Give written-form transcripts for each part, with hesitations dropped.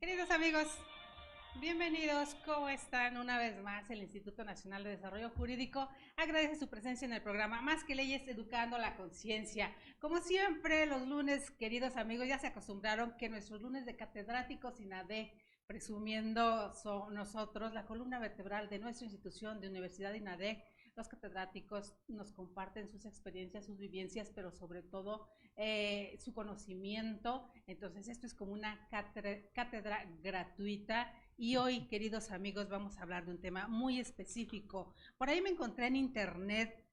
Queridos amigos, bienvenidos. ¿Cómo están? Una vez más, el Instituto Nacional de Desarrollo Jurídico agradece su presencia en el programa Más que Leyes, Educando la Conciencia. Como siempre, los lunes, queridos amigos, ya se acostumbraron que nuestros lunes de catedráticos INADE, presumiendo son nosotros la columna vertebral de nuestra institución de Universidad INADE, los catedráticos nos comparten sus experiencias, sus vivencias, pero sobre todo su conocimiento. Entonces esto es como una cátedra gratuita y hoy, queridos amigos, vamos a hablar de un tema muy específico. Por ahí me encontré en internet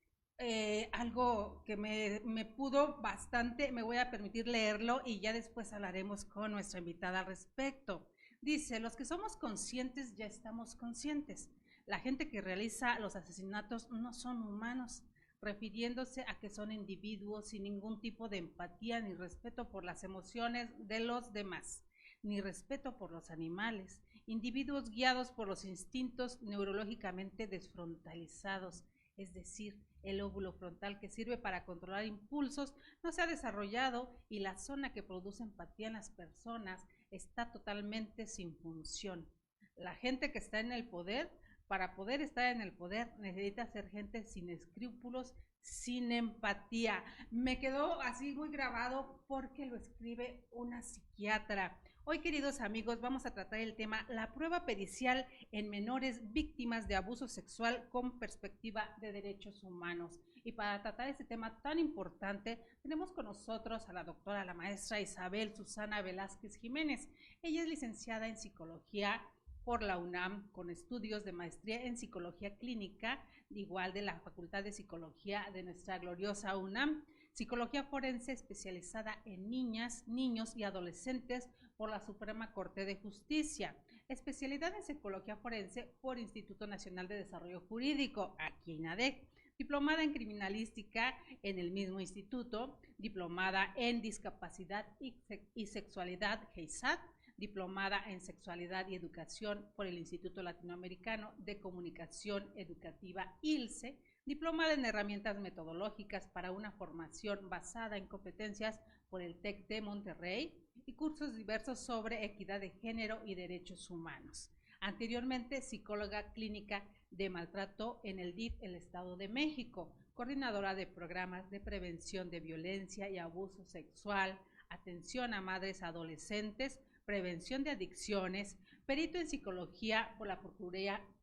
algo que me pudo bastante, me voy a permitir leerlo y ya después hablaremos con nuestra invitada al respecto. Dice, los que somos conscientes ya estamos conscientes. La gente que realiza los asesinatos no son humanos, refiriéndose a que son individuos sin ningún tipo de empatía ni respeto por las emociones de los demás, ni respeto por los animales, individuos guiados por los instintos neurológicamente desfrontalizados, es decir, el óvulo frontal que sirve para controlar impulsos no se ha desarrollado y la zona que produce empatía en las personas está totalmente sin función. La gente que está en el poder, para poder estar en el poder, necesita ser gente sin escrúpulos, sin empatía. Me quedó así muy grabado porque lo escribe una psiquiatra. Hoy, queridos amigos, vamos a tratar el tema la prueba pericial en menores víctimas de abuso sexual con perspectiva de derechos humanos. Y para tratar este tema tan importante, tenemos con nosotros a la doctora, la maestra Isabel Susana Velázquez Jiménez. Ella es licenciada en psicología por la UNAM con estudios de maestría en psicología clínica, igual de la Facultad de Psicología de nuestra gloriosa UNAM, psicología forense especializada en niñas, niños y adolescentes por la Suprema Corte de Justicia, especialidad en psicología forense por Instituto Nacional de Desarrollo Jurídico, aquí en ADEC, diplomada en criminalística en el mismo instituto, diplomada en discapacidad y sexualidad, GEISAT, diplomada en Sexualidad y Educación por el Instituto Latinoamericano de Comunicación Educativa ILSE, diplomada en herramientas metodológicas para una formación basada en competencias por el TEC de Monterrey y cursos diversos sobre equidad de género y derechos humanos. Anteriormente, psicóloga clínica de maltrato en el DIF, el Estado de México, coordinadora de programas de prevención de violencia y abuso sexual, atención a madres adolescentes, prevención de adicciones, perito en psicología por la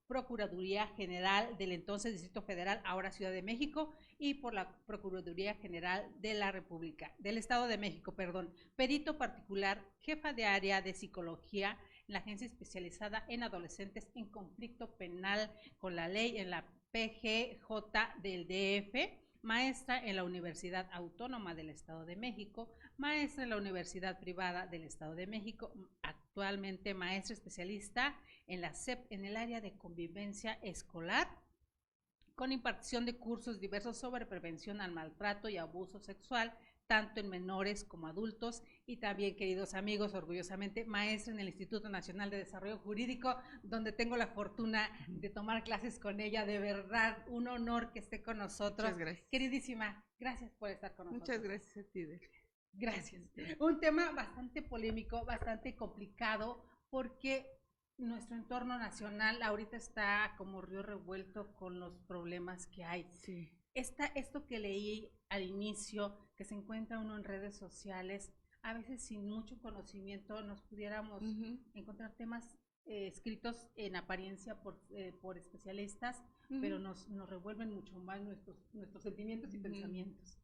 Procuraduría General del entonces Distrito Federal, ahora Ciudad de México, y por la Procuraduría General de la República, del Estado de México, perdón. Perito particular, jefa de área de psicología en la agencia especializada en adolescentes en conflicto penal con la ley en la PGJ del DF, maestra en la Universidad Autónoma del Estado de México, maestra en la Universidad Privada del Estado de México, actualmente maestra especialista en la SEP en el área de convivencia escolar, con impartición de cursos diversos sobre prevención al maltrato y abuso sexual, tanto en menores como adultos, y también, queridos amigos, orgullosamente maestra en el Instituto Nacional de Desarrollo Jurídico, donde tengo la fortuna de tomar clases con ella. De verdad, un honor que esté con nosotros. Muchas gracias. Queridísima, gracias por estar con nosotros. Muchas gracias a ti. Gracias. Un tema bastante polémico, bastante complicado, porque nuestro entorno nacional ahorita está como río revuelto con los problemas que hay. Sí. Esto que leí al inicio, que se encuentra uno en redes sociales, a veces sin mucho conocimiento nos pudiéramos encontrar temas escritos en apariencia por especialistas, pero nos revuelven mucho más nuestros sentimientos y pensamientos.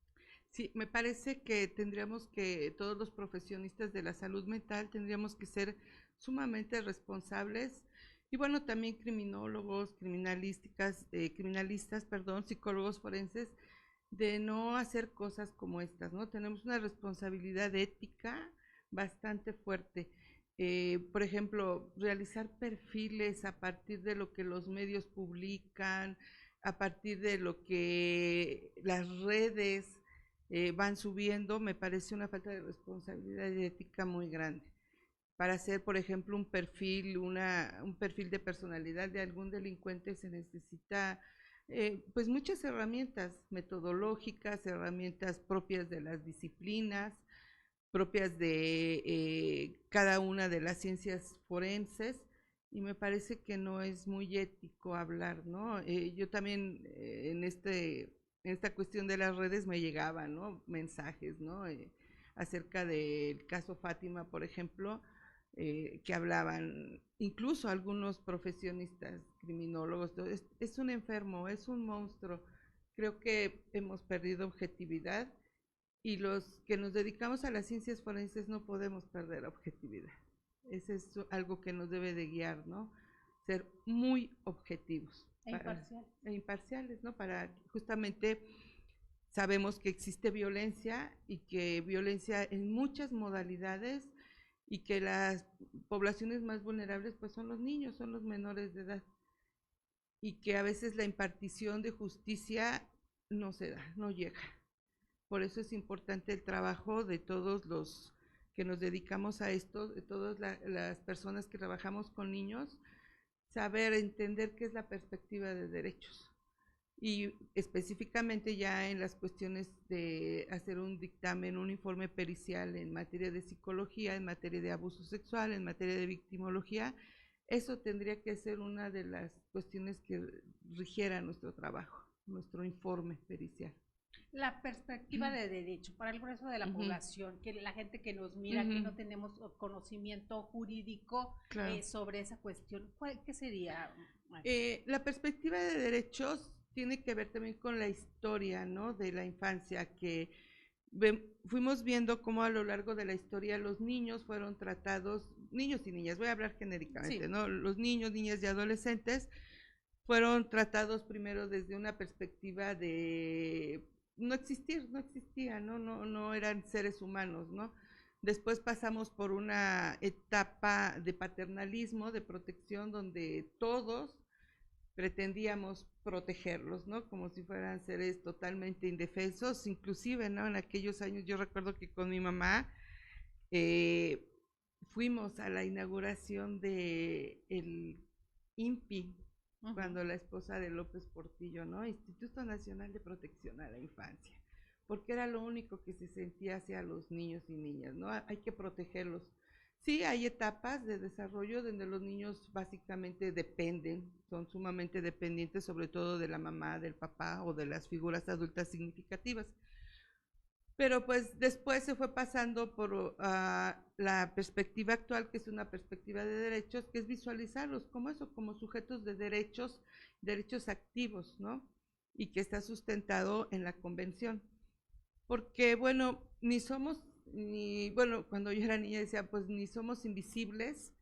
Sí, me parece que tendríamos que, todos los profesionistas de la salud mental, tendríamos que ser sumamente responsables. Y bueno, también criminólogos, criminalistas, perdón, psicólogos forenses, de no hacer cosas como estas, ¿no? Tenemos una responsabilidad ética bastante fuerte. Por ejemplo, realizar perfiles a partir de lo que los medios publican, a partir de lo que las redes van subiendo, me parece una falta de responsabilidad y ética muy grande. Para hacer, por ejemplo, un perfil de personalidad de algún delincuente se necesita pues muchas herramientas metodológicas, herramientas propias de las disciplinas, propias de cada una de las ciencias forenses, y me parece que no es muy ético hablar, ¿no? Yo también en esta cuestión de las redes me llegaban, ¿no? Mensajes, ¿no? Acerca del caso Fátima, por ejemplo, que hablaban, incluso algunos profesionistas, criminólogos, es un enfermo, es un monstruo. Creo que hemos perdido objetividad y los que nos dedicamos a las ciencias forenses no podemos perder objetividad. Ese es algo que nos debe de guiar, ¿no? Ser muy objetivos. Imparciales, ¿no? Para justamente sabemos que existe violencia y que violencia en muchas modalidades y que las poblaciones más vulnerables pues son los niños, son los menores de edad y que a veces la impartición de justicia no se da, no llega. Por eso es importante el trabajo de todos los que nos dedicamos a esto, de todas las personas que trabajamos con niños, saber, entender qué es la perspectiva de derechos. Y específicamente ya en las cuestiones de hacer un dictamen, un informe pericial en materia de psicología, en materia de abuso sexual, en materia de victimología, eso tendría que ser una de las cuestiones que rigiera nuestro trabajo, nuestro informe pericial. La perspectiva de derecho para el grueso de la población, que la gente que nos mira, que no tenemos conocimiento jurídico sobre esa cuestión, ¿qué sería? La perspectiva de derechos tiene que ver también con la historia, ¿no? De la infancia, que fuimos viendo cómo a lo largo de la historia los niños fueron tratados, niños y niñas, voy a hablar genéricamente, ¿no? Los niños, niñas y adolescentes fueron tratados primero desde una perspectiva de no existía, no eran seres humanos, ¿no? Después pasamos por una etapa de paternalismo, de protección, donde todos pretendíamos protegerlos, ¿no? Como si fueran seres totalmente indefensos, inclusive, ¿no? En aquellos años yo recuerdo que con mi mamá fuimos a la inauguración de el INPI, cuando la esposa de López Portillo, ¿no? Instituto Nacional de Protección a la Infancia, porque era lo único que se sentía hacia los niños y niñas, ¿no? Hay que protegerlos. Sí, hay etapas de desarrollo donde los niños básicamente dependen, son sumamente dependientes, sobre todo de la mamá, del papá o de las figuras adultas significativas. Pero pues después se fue pasando por la perspectiva actual, que es una perspectiva de derechos, que es visualizarlos como eso, como sujetos de derechos, derechos activos, ¿no? Y que está sustentado en la convención. Porque, bueno, cuando yo era niña decía, pues ni somos invisibles,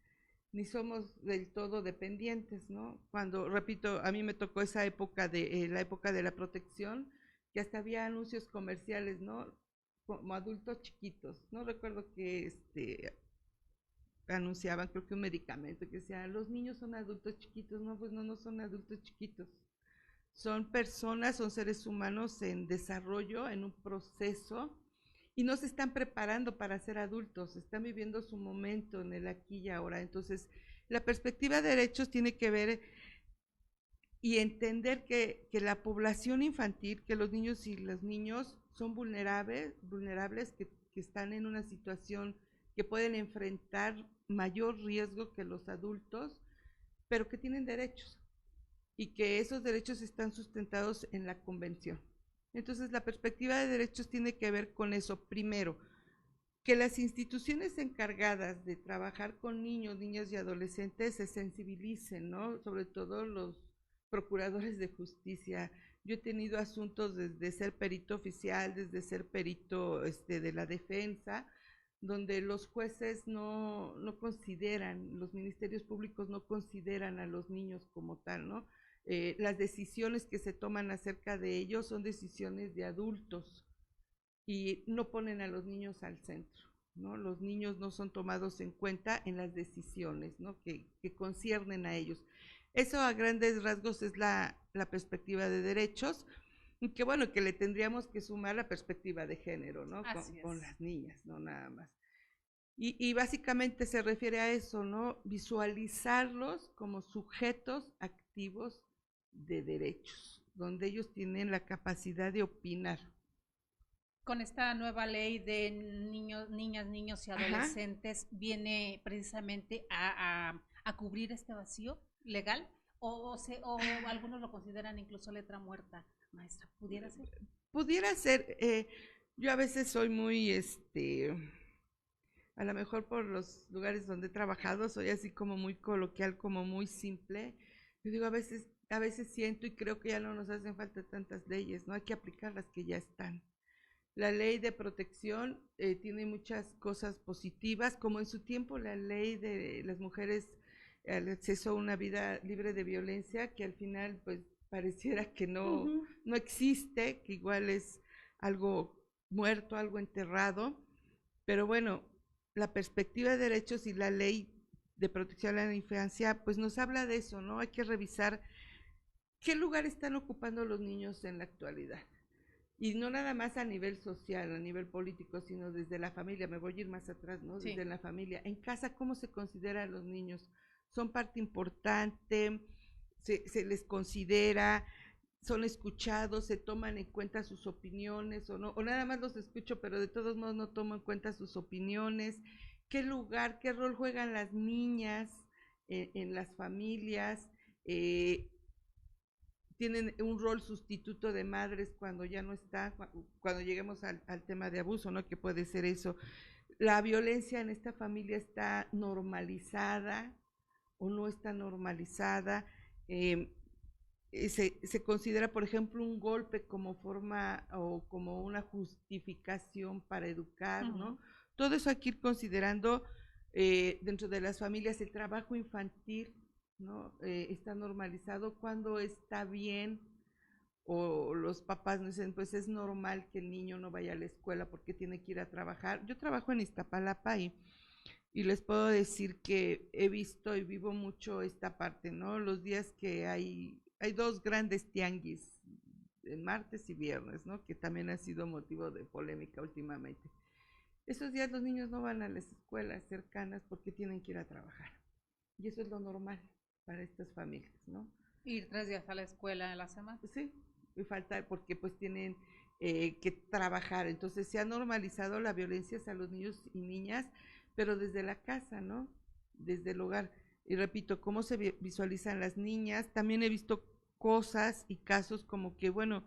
ni somos del todo dependientes, ¿no? Cuando, repito, a mí me tocó esa época la época de la protección, que hasta había anuncios comerciales, ¿no? Como adultos chiquitos, no recuerdo que anunciaban, creo que un medicamento que decía, los niños son adultos chiquitos, no, pues no son adultos chiquitos, son personas, son seres humanos en desarrollo, en un proceso, y no se están preparando para ser adultos, están viviendo su momento en el aquí y ahora. Entonces, la perspectiva de derechos tiene que ver y entender que la población infantil, que los niños y los niños son vulnerables que están en una situación que pueden enfrentar mayor riesgo que los adultos, pero que tienen derechos y que esos derechos están sustentados en la convención. Entonces, la perspectiva de derechos tiene que ver con eso. Primero, que las instituciones encargadas de trabajar con niños, niñas y adolescentes se sensibilicen, ¿no? Sobre todo los procuradores de justicia. Yo he tenido asuntos desde ser perito oficial, desde ser perito de la defensa, donde los jueces no consideran, los ministerios públicos no consideran a los niños como tal, ¿no? Las decisiones que se toman acerca de ellos son decisiones de adultos y no ponen a los niños al centro, ¿no? Los niños no son tomados en cuenta en las decisiones, ¿no? que conciernen a ellos. Eso a grandes rasgos es la perspectiva de derechos, y que bueno, que le tendríamos que sumar la perspectiva de género, ¿no? Con las niñas, no nada más. Y básicamente se refiere a eso, ¿no? Visualizarlos como sujetos activos de derechos, donde ellos tienen la capacidad de opinar, Con esta nueva ley de niños, niñas, niños y Ajá. adolescentes, ¿viene precisamente a cubrir este vacío legal? O algunos lo consideran incluso letra muerta, maestra, ¿pudiera ser? Pudiera ser, yo a veces soy muy, a lo mejor por los lugares donde he trabajado, soy así como muy coloquial, como muy simple. Yo digo, a veces siento y creo que ya no nos hacen falta tantas leyes, ¿no? Hay que aplicar las que ya están. La ley de protección tiene muchas cosas positivas, como en su tiempo la ley de las mujeres al acceso a una vida libre de violencia, que al final pues pareciera que Ujú. no existe, que igual es algo muerto, algo enterrado, pero bueno, la perspectiva de derechos y la ley de protección a la infancia pues nos habla de eso, ¿no? Hay que revisar qué lugar están ocupando los niños en la actualidad. Y no nada más a nivel social, a nivel político, sino desde la familia. Me voy a ir más atrás, ¿no? Sí. Desde la familia. En casa, ¿cómo se considera a los niños? Son parte importante, se les considera, son escuchados, se toman en cuenta sus opiniones o no, o nada más los escucho, pero de todos modos no tomo en cuenta sus opiniones. ¿Qué lugar, qué rol juegan las niñas en las familias? Eh, Tienen un rol sustituto de madres cuando ya no está, cuando lleguemos al tema de abuso, ¿no? Que puede ser eso. La violencia en esta familia está normalizada o no está normalizada. Eh, se considera, por ejemplo, un golpe como forma o como una justificación para educar, Ujú. ¿no? Todo eso hay que ir considerando dentro de las familias. El trabajo infantil, ¿no? Está normalizado cuando está bien o los papás nos dicen, pues es normal que el niño no vaya a la escuela porque tiene que ir a trabajar. Yo trabajo en Iztapalapa y les puedo decir que he visto y vivo mucho esta parte, ¿no? Los días que hay dos grandes tianguis, martes y viernes, ¿no? Que también ha sido motivo de polémica últimamente. Esos días los niños no van a las escuelas cercanas porque tienen que ir a trabajar. Y eso es lo normal para estas familias, ¿no? Ir 3 días a la escuela en la semana. Sí, y falta porque pues tienen que trabajar. Entonces se ha normalizado la violencia hacia los niños y niñas, pero desde la casa, ¿no? Desde el hogar. Y repito, cómo se visualizan las niñas. También he visto cosas y casos como que, bueno,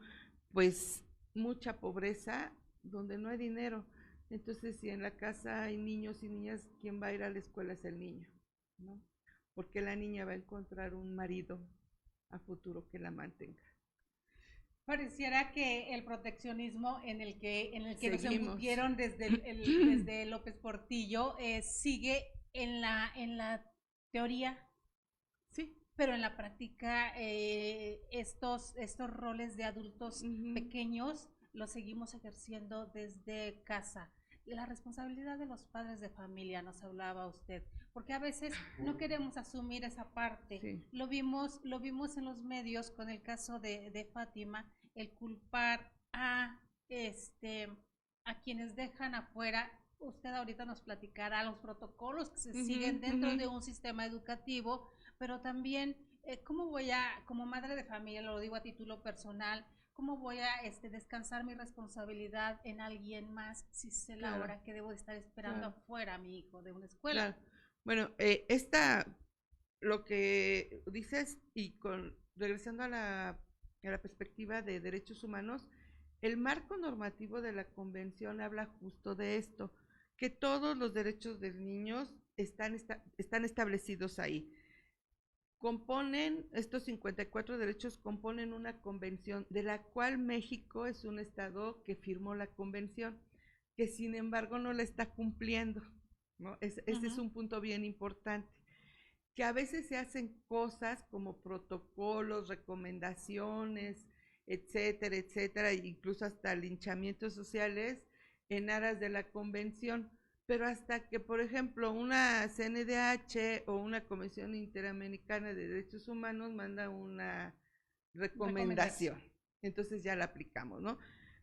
pues mucha pobreza donde no hay dinero. Entonces, si en la casa hay niños y niñas, ¿quién va a ir a la escuela es el niño, ¿no? Porque la niña va a encontrar un marido a futuro que la mantenga. Pareciera que el proteccionismo en el que nos Seguimos. embutieron desde López Portillo sigue en la teoría, Sí. pero en la práctica estos roles de adultos Ujú. pequeños los seguimos ejerciendo desde casa. La responsabilidad de los padres de familia, nos hablaba usted, porque a veces no queremos asumir esa parte. Sí. Lo vimos en los medios con el caso de Fátima, el culpar a quienes dejan afuera. Usted ahorita nos platicará los protocolos que se Ujú, siguen dentro ujú. de un sistema educativo, pero también cómo como madre de familia, lo digo a título personal, cómo voy a descansar mi responsabilidad en alguien más si sé la Claro, hora que debo de estar esperando claro, afuera a mi hijo de una escuela. claro. Bueno, lo que dices y regresando a la perspectiva de derechos humanos, el marco normativo de la convención habla justo de esto, que todos los derechos de los niños están establecidos ahí. Estos 54 derechos componen una convención de la cual México es un estado que firmó la convención, que sin embargo no la está cumpliendo, ¿no? Ese es Ujú. un punto bien importante, que a veces se hacen cosas como protocolos, recomendaciones, etcétera, etcétera, incluso hasta linchamientos sociales en aras de la convención, pero hasta que, por ejemplo, una CNDH o una Comisión Interamericana de Derechos Humanos manda una Recomendación. recomendación, entonces ya la aplicamos, ¿no?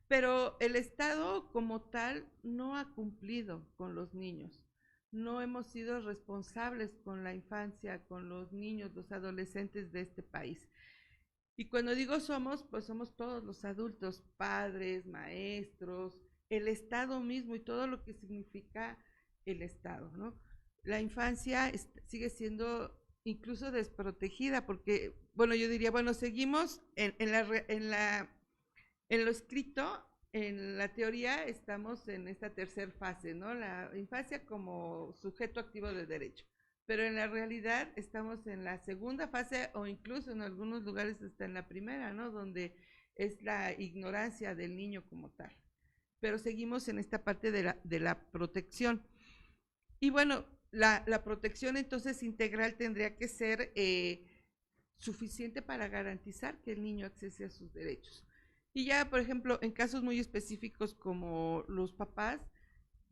Pero el Estado como tal no ha cumplido con los niños. No hemos sido responsables con la infancia, con los niños, los adolescentes de este país. Y cuando digo somos, pues somos todos los adultos, padres, maestros, el Estado mismo y todo lo que significa el Estado, ¿no? La infancia sigue siendo incluso desprotegida porque, bueno, yo diría, bueno, seguimos en lo escrito, en la teoría estamos en esta tercera fase, ¿no? La infancia como sujeto activo de derecho, pero en la realidad estamos en la segunda fase o incluso en algunos lugares está en la primera, ¿no? Donde es la ignorancia del niño como tal. Pero seguimos en esta parte de la protección. Y bueno, la protección entonces integral tendría que ser suficiente para garantizar que el niño accese a sus derechos. Y ya, por ejemplo, en casos muy específicos como los papás,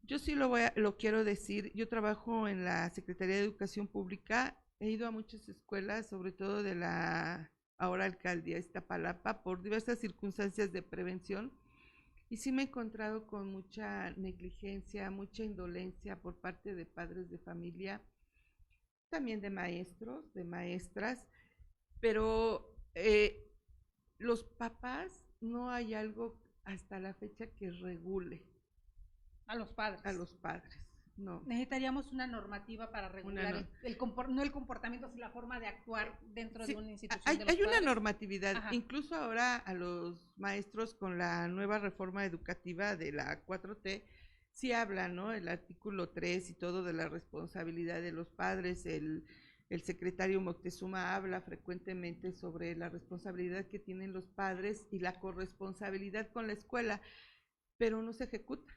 yo sí lo quiero decir, yo trabajo en la Secretaría de Educación Pública, he ido a muchas escuelas, sobre todo de la ahora alcaldía Iztapalapa, por diversas circunstancias de prevención, y sí me he encontrado con mucha negligencia, mucha indolencia por parte de padres de familia, también de maestros, de maestras, pero los papás no hay algo hasta la fecha que regule a los padres. A los padres, no. Necesitaríamos una normativa para regular no el comportamiento, sino la forma de actuar dentro de una institución de los padres. Hay una normatividad, ajá. Incluso ahora a los maestros con la nueva reforma educativa de la 4T, sí habla, ¿no? El artículo 3 y todo de la responsabilidad de los padres, el secretario Moctezuma habla frecuentemente sobre la responsabilidad que tienen los padres y la corresponsabilidad con la escuela, pero no se ejecuta.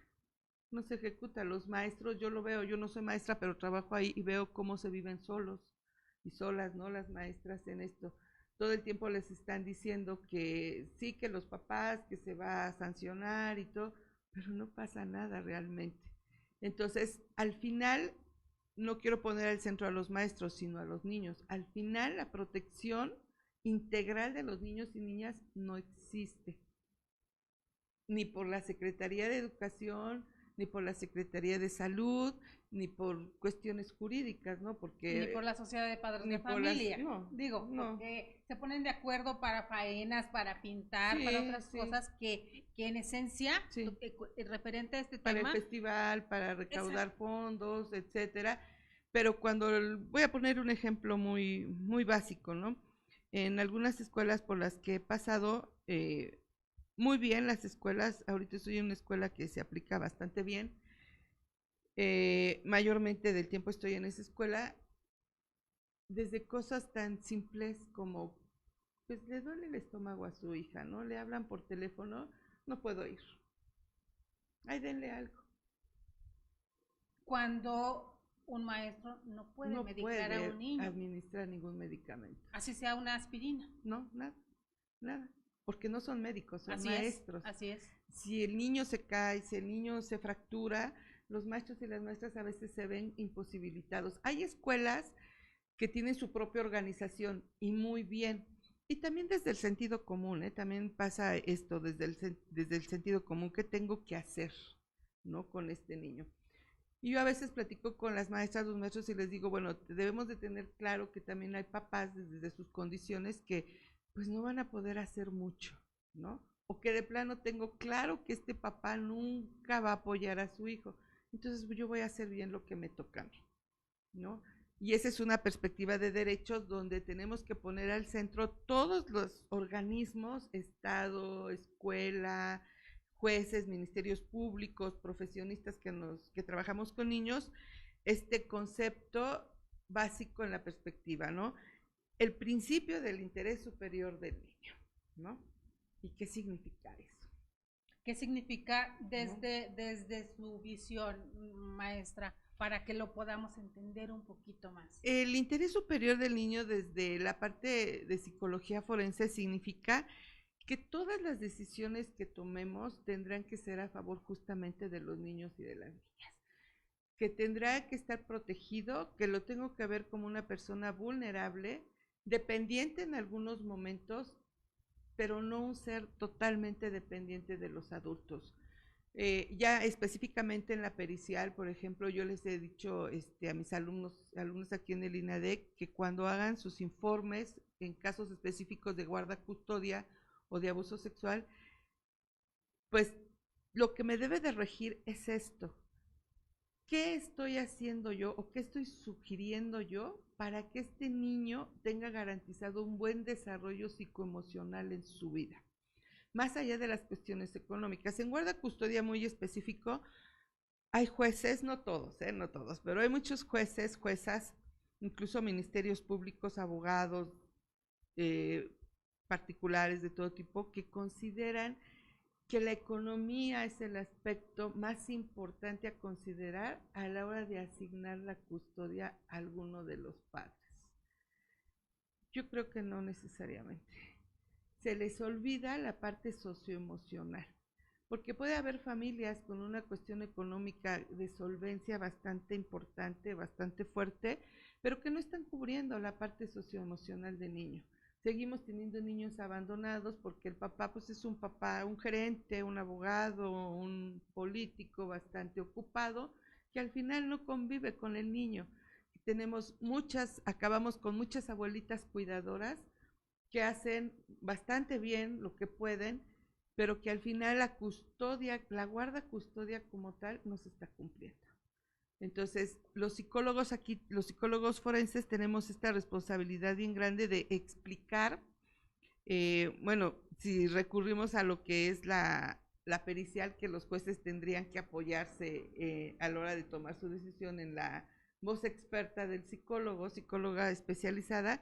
No se ejecuta. Los maestros, yo lo veo, yo no soy maestra, pero trabajo ahí y veo cómo se viven solos y solas, ¿no? Las maestras en esto. Todo el tiempo les están diciendo que sí, que los papás, que se va a sancionar y todo, pero no pasa nada realmente. Entonces, al final, no quiero poner al centro a los maestros, sino a los niños. Al final, la protección integral de los niños y niñas no existe. Ni por la Secretaría de Educación, ni por la Secretaría de Salud, ni por cuestiones jurídicas, ¿no? Porque ni por la Sociedad de Padres de Familia. Porque se ponen de acuerdo para faenas, para pintar, sí, para otras cosas que en esencia, referente a este para tema. Para el festival, para recaudar fondos, etcétera. Pero cuando, voy a poner un ejemplo muy, muy básico, ¿no? En algunas escuelas por las que he pasado, muy bien las escuelas, ahorita estoy en una escuela que se aplica bastante bien, mayormente del tiempo estoy en esa escuela, desde cosas tan simples como, pues le duele el estómago a su hija, ¿no? Le hablan por teléfono, no puedo ir, ay, denle algo. Cuando un maestro no puede medicar a un niño. Administrar ningún medicamento. Así sea una aspirina. No, nada. Porque no son médicos, son maestros. Así es. Si el niño se cae, si el niño se fractura, los maestros y las maestras a veces se ven imposibilitados. Hay escuelas que tienen su propia organización y muy bien. Y también desde el sentido común, también pasa esto, desde el sentido común, ¿qué tengo que hacer, ¿no? Con este niño. Y yo a veces platico con las maestras, los maestros y les digo, bueno, debemos de tener claro que también hay papás desde sus condiciones que pues no van a poder hacer mucho, ¿no? O que de plano tengo claro que este papá nunca va a apoyar a su hijo. Entonces yo voy a hacer bien lo que me toca a mí, ¿no? Y esa es una perspectiva de derechos donde tenemos que poner al centro todos los organismos, Estado, escuela, jueces, ministerios públicos, profesionistas que trabajamos con niños, este concepto básico en la perspectiva, ¿no? El principio del interés superior del niño, ¿no? ¿Y qué significa eso? ¿Qué significa desde su visión, maestra, para que lo podamos entender un poquito más? El interés superior del niño desde la parte de psicología forense significa que todas las decisiones que tomemos tendrán que ser a favor justamente de los niños y de las niñas, que tendrá que estar protegido, que lo tengo que ver como una persona vulnerable, dependiente en algunos momentos, pero no un ser totalmente dependiente de los adultos. Ya específicamente en la pericial, por ejemplo, yo les he dicho a mis alumnos aquí en el INADEC que cuando hagan sus informes en casos específicos de guarda custodia o de abuso sexual, pues lo que me debe de regir es esto. ¿Qué estoy haciendo yo o qué estoy sugiriendo yo para que este niño tenga garantizado un buen desarrollo psicoemocional en su vida? Más allá de las cuestiones económicas. En guarda custodia muy específico, hay jueces, no todos, no todos, pero hay muchos jueces, juezas, incluso ministerios públicos, abogados, particulares de todo tipo, que consideran que la economía es el aspecto más importante a considerar a la hora de asignar la custodia a alguno de los padres. Yo creo que no necesariamente. Se les olvida la parte socioemocional, porque puede haber familias con una cuestión económica de solvencia bastante importante, bastante fuerte, pero que no están cubriendo la parte socioemocional del niño. Seguimos teniendo niños abandonados porque el papá pues es un papá, un gerente, un abogado, un político bastante ocupado, que al final no convive con el niño. Acabamos con muchas abuelitas cuidadoras que hacen bastante bien lo que pueden, pero que al final la custodia, la guarda custodia como tal, no se está cumpliendo. Entonces, los psicólogos forenses tenemos esta responsabilidad bien grande de explicar, bueno, si recurrimos a lo que es la pericial, que los jueces tendrían que apoyarse a la hora de tomar su decisión en la voz experta del psicóloga especializada,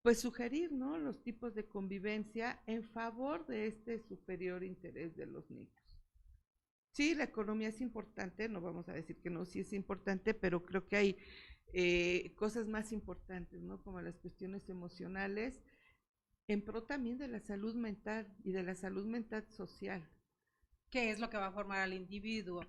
pues sugerir, ¿no?, los tipos de convivencia en favor de este superior interés de los niños. Sí, la economía es importante, no vamos a decir que no, sí es importante, pero creo que hay cosas más importantes, ¿no?, como las cuestiones emocionales, en pro también de la salud mental y de la salud mental social. ¿Qué es lo que va a formar al individuo?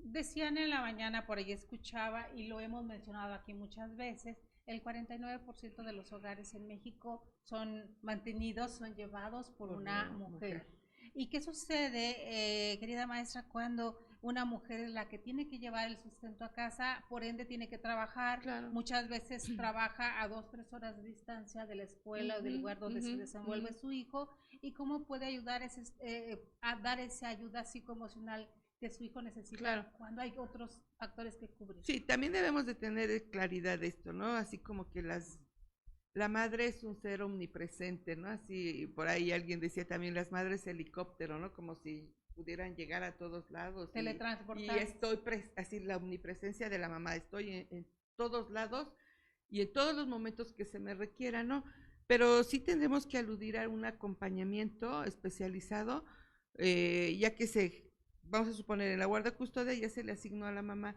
Decían en la mañana, por ahí escuchaba, y lo hemos mencionado aquí muchas veces, el 49% de los hogares en México son mantenidos, son llevados por una mujer. ¿Y qué sucede, querida maestra, cuando una mujer es la que tiene que llevar el sustento a casa, por ende tiene que trabajar? Claro. Muchas veces trabaja a 2-3 horas de distancia de la escuela o del lugar donde se desenvuelve su hijo, y cómo puede ayudar a dar esa ayuda psicoemocional que su hijo necesita, claro, cuando hay otros factores que cubrir. Sí, también debemos de tener claridad de esto, ¿no? Así como que la madre es un ser omnipresente, ¿no? Así por ahí alguien decía también las madres helicóptero, ¿no? Como si pudieran llegar a todos lados. Teletransportar. Y así la omnipresencia de la mamá, estoy en todos lados y en todos los momentos que se me requiera, ¿no? Pero sí tendremos que aludir a un acompañamiento especializado, ya que vamos a suponer, en la guarda custodia ya se le asignó a la mamá.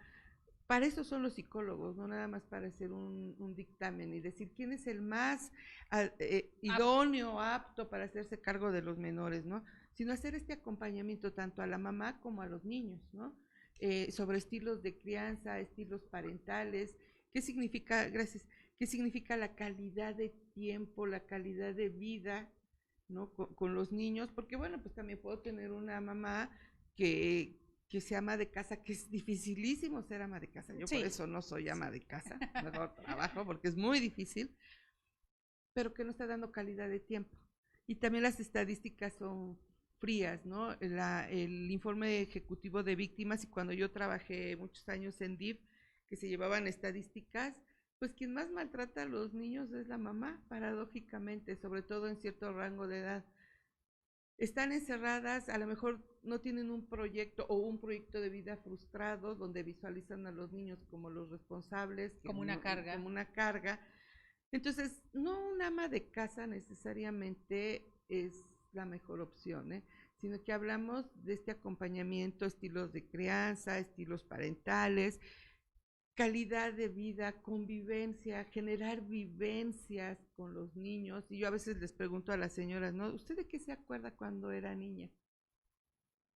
Para eso son los psicólogos, no nada más para hacer un dictamen y decir quién es el más idóneo, apto para hacerse cargo de los menores, ¿no? Sino hacer este acompañamiento tanto a la mamá como a los niños, ¿no? Sobre estilos de crianza, estilos parentales, qué significa la calidad de tiempo, la calidad de vida, ¿no?, con los niños, porque bueno, pues también puedo tener una mamá que sea ama de casa, que es dificilísimo ser ama de casa. Yo sí, por eso no soy ama de casa, mejor trabajo porque es muy difícil, pero que no está dando calidad de tiempo. Y también las estadísticas son frías, ¿no? El informe ejecutivo de víctimas, y cuando yo trabajé muchos años en DIF, que se llevaban estadísticas, pues quien más maltrata a los niños es la mamá, paradójicamente, sobre todo en cierto rango de edad. Están encerradas, a lo mejor no tienen un proyecto o un proyecto de vida frustrado, donde visualizan a los niños como los responsables, como una carga. Como una carga. Entonces, no un ama de casa necesariamente es la mejor opción, sino que hablamos de este acompañamiento, estilos de crianza, estilos parentales, calidad de vida, convivencia, generar vivencias con los niños. Y yo a veces les pregunto a las señoras, ¿no?, ¿usted de qué se acuerda cuando era niña?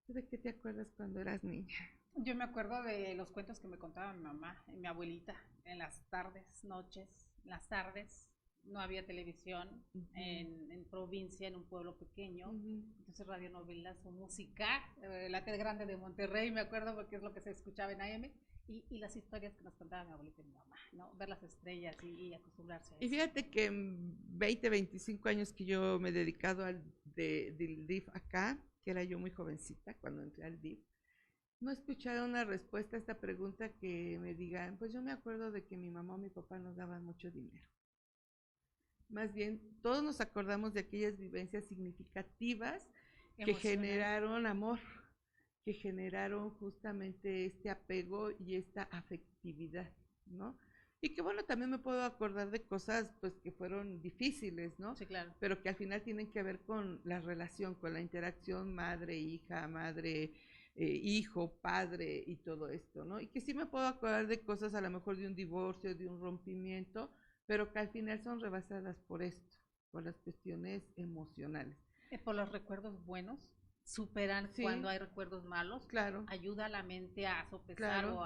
¿Tú de qué te acuerdas cuando eras niña? Yo me acuerdo de los cuentos que me contaba mi mamá y mi abuelita en las tardes, noches, las tardes. No había televisión en provincia, en un pueblo pequeño, entonces radionovelas o música, la tele grande de Monterrey, me acuerdo porque es lo que se escuchaba en AM, y las historias que nos contaba mi abuelita y mi mamá, ¿no? Ver las estrellas y acostumbrarse a eso. Y fíjate que en 20, 25 años que yo me he dedicado del DIF acá, que era yo muy jovencita cuando entré al DIF, no he escuchado una respuesta a esta pregunta que me digan, pues yo me acuerdo de que mi mamá o mi papá nos daban mucho dinero. Más bien, todos nos acordamos de aquellas vivencias significativas que generaron amor, que generaron justamente este apego y esta afectividad, ¿no? Y que bueno, también me puedo acordar de cosas pues que fueron difíciles, ¿no? Sí, claro. Pero que al final tienen que ver con la relación, con la interacción madre-hija, madre-hijo, padre y todo esto, ¿no? Y que sí me puedo acordar de cosas a lo mejor de un divorcio, de un rompimiento, pero que al final son rebasadas por esto, por las cuestiones emocionales. Por los recuerdos buenos, superan Sí, cuando hay recuerdos malos, claro, ayuda a la mente a sopesar claro. o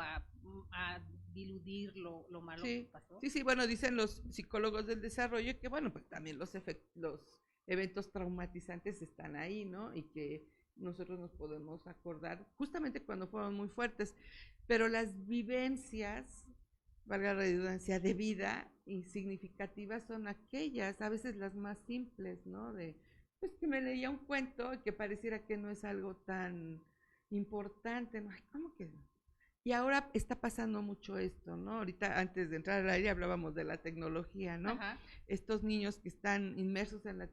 a diludir lo malo que Sí, pasó. sí, sí, bueno, dicen los psicólogos del desarrollo que, bueno, pues también los eventos traumatizantes están ahí, ¿no? Y que nosotros nos podemos acordar justamente cuando fueron muy fuertes, pero las vivencias, valga la redundancia, de vida y significativas son aquellas, a veces las más simples, ¿no? De, pues que me leía un cuento y que pareciera que no es algo tan importante, ¿no? Ay, ¿cómo que no? Y ahora está pasando mucho esto, ¿no? Ahorita antes de entrar al aire hablábamos de la tecnología, ¿no? Ajá. Estos niños que están inmersos en la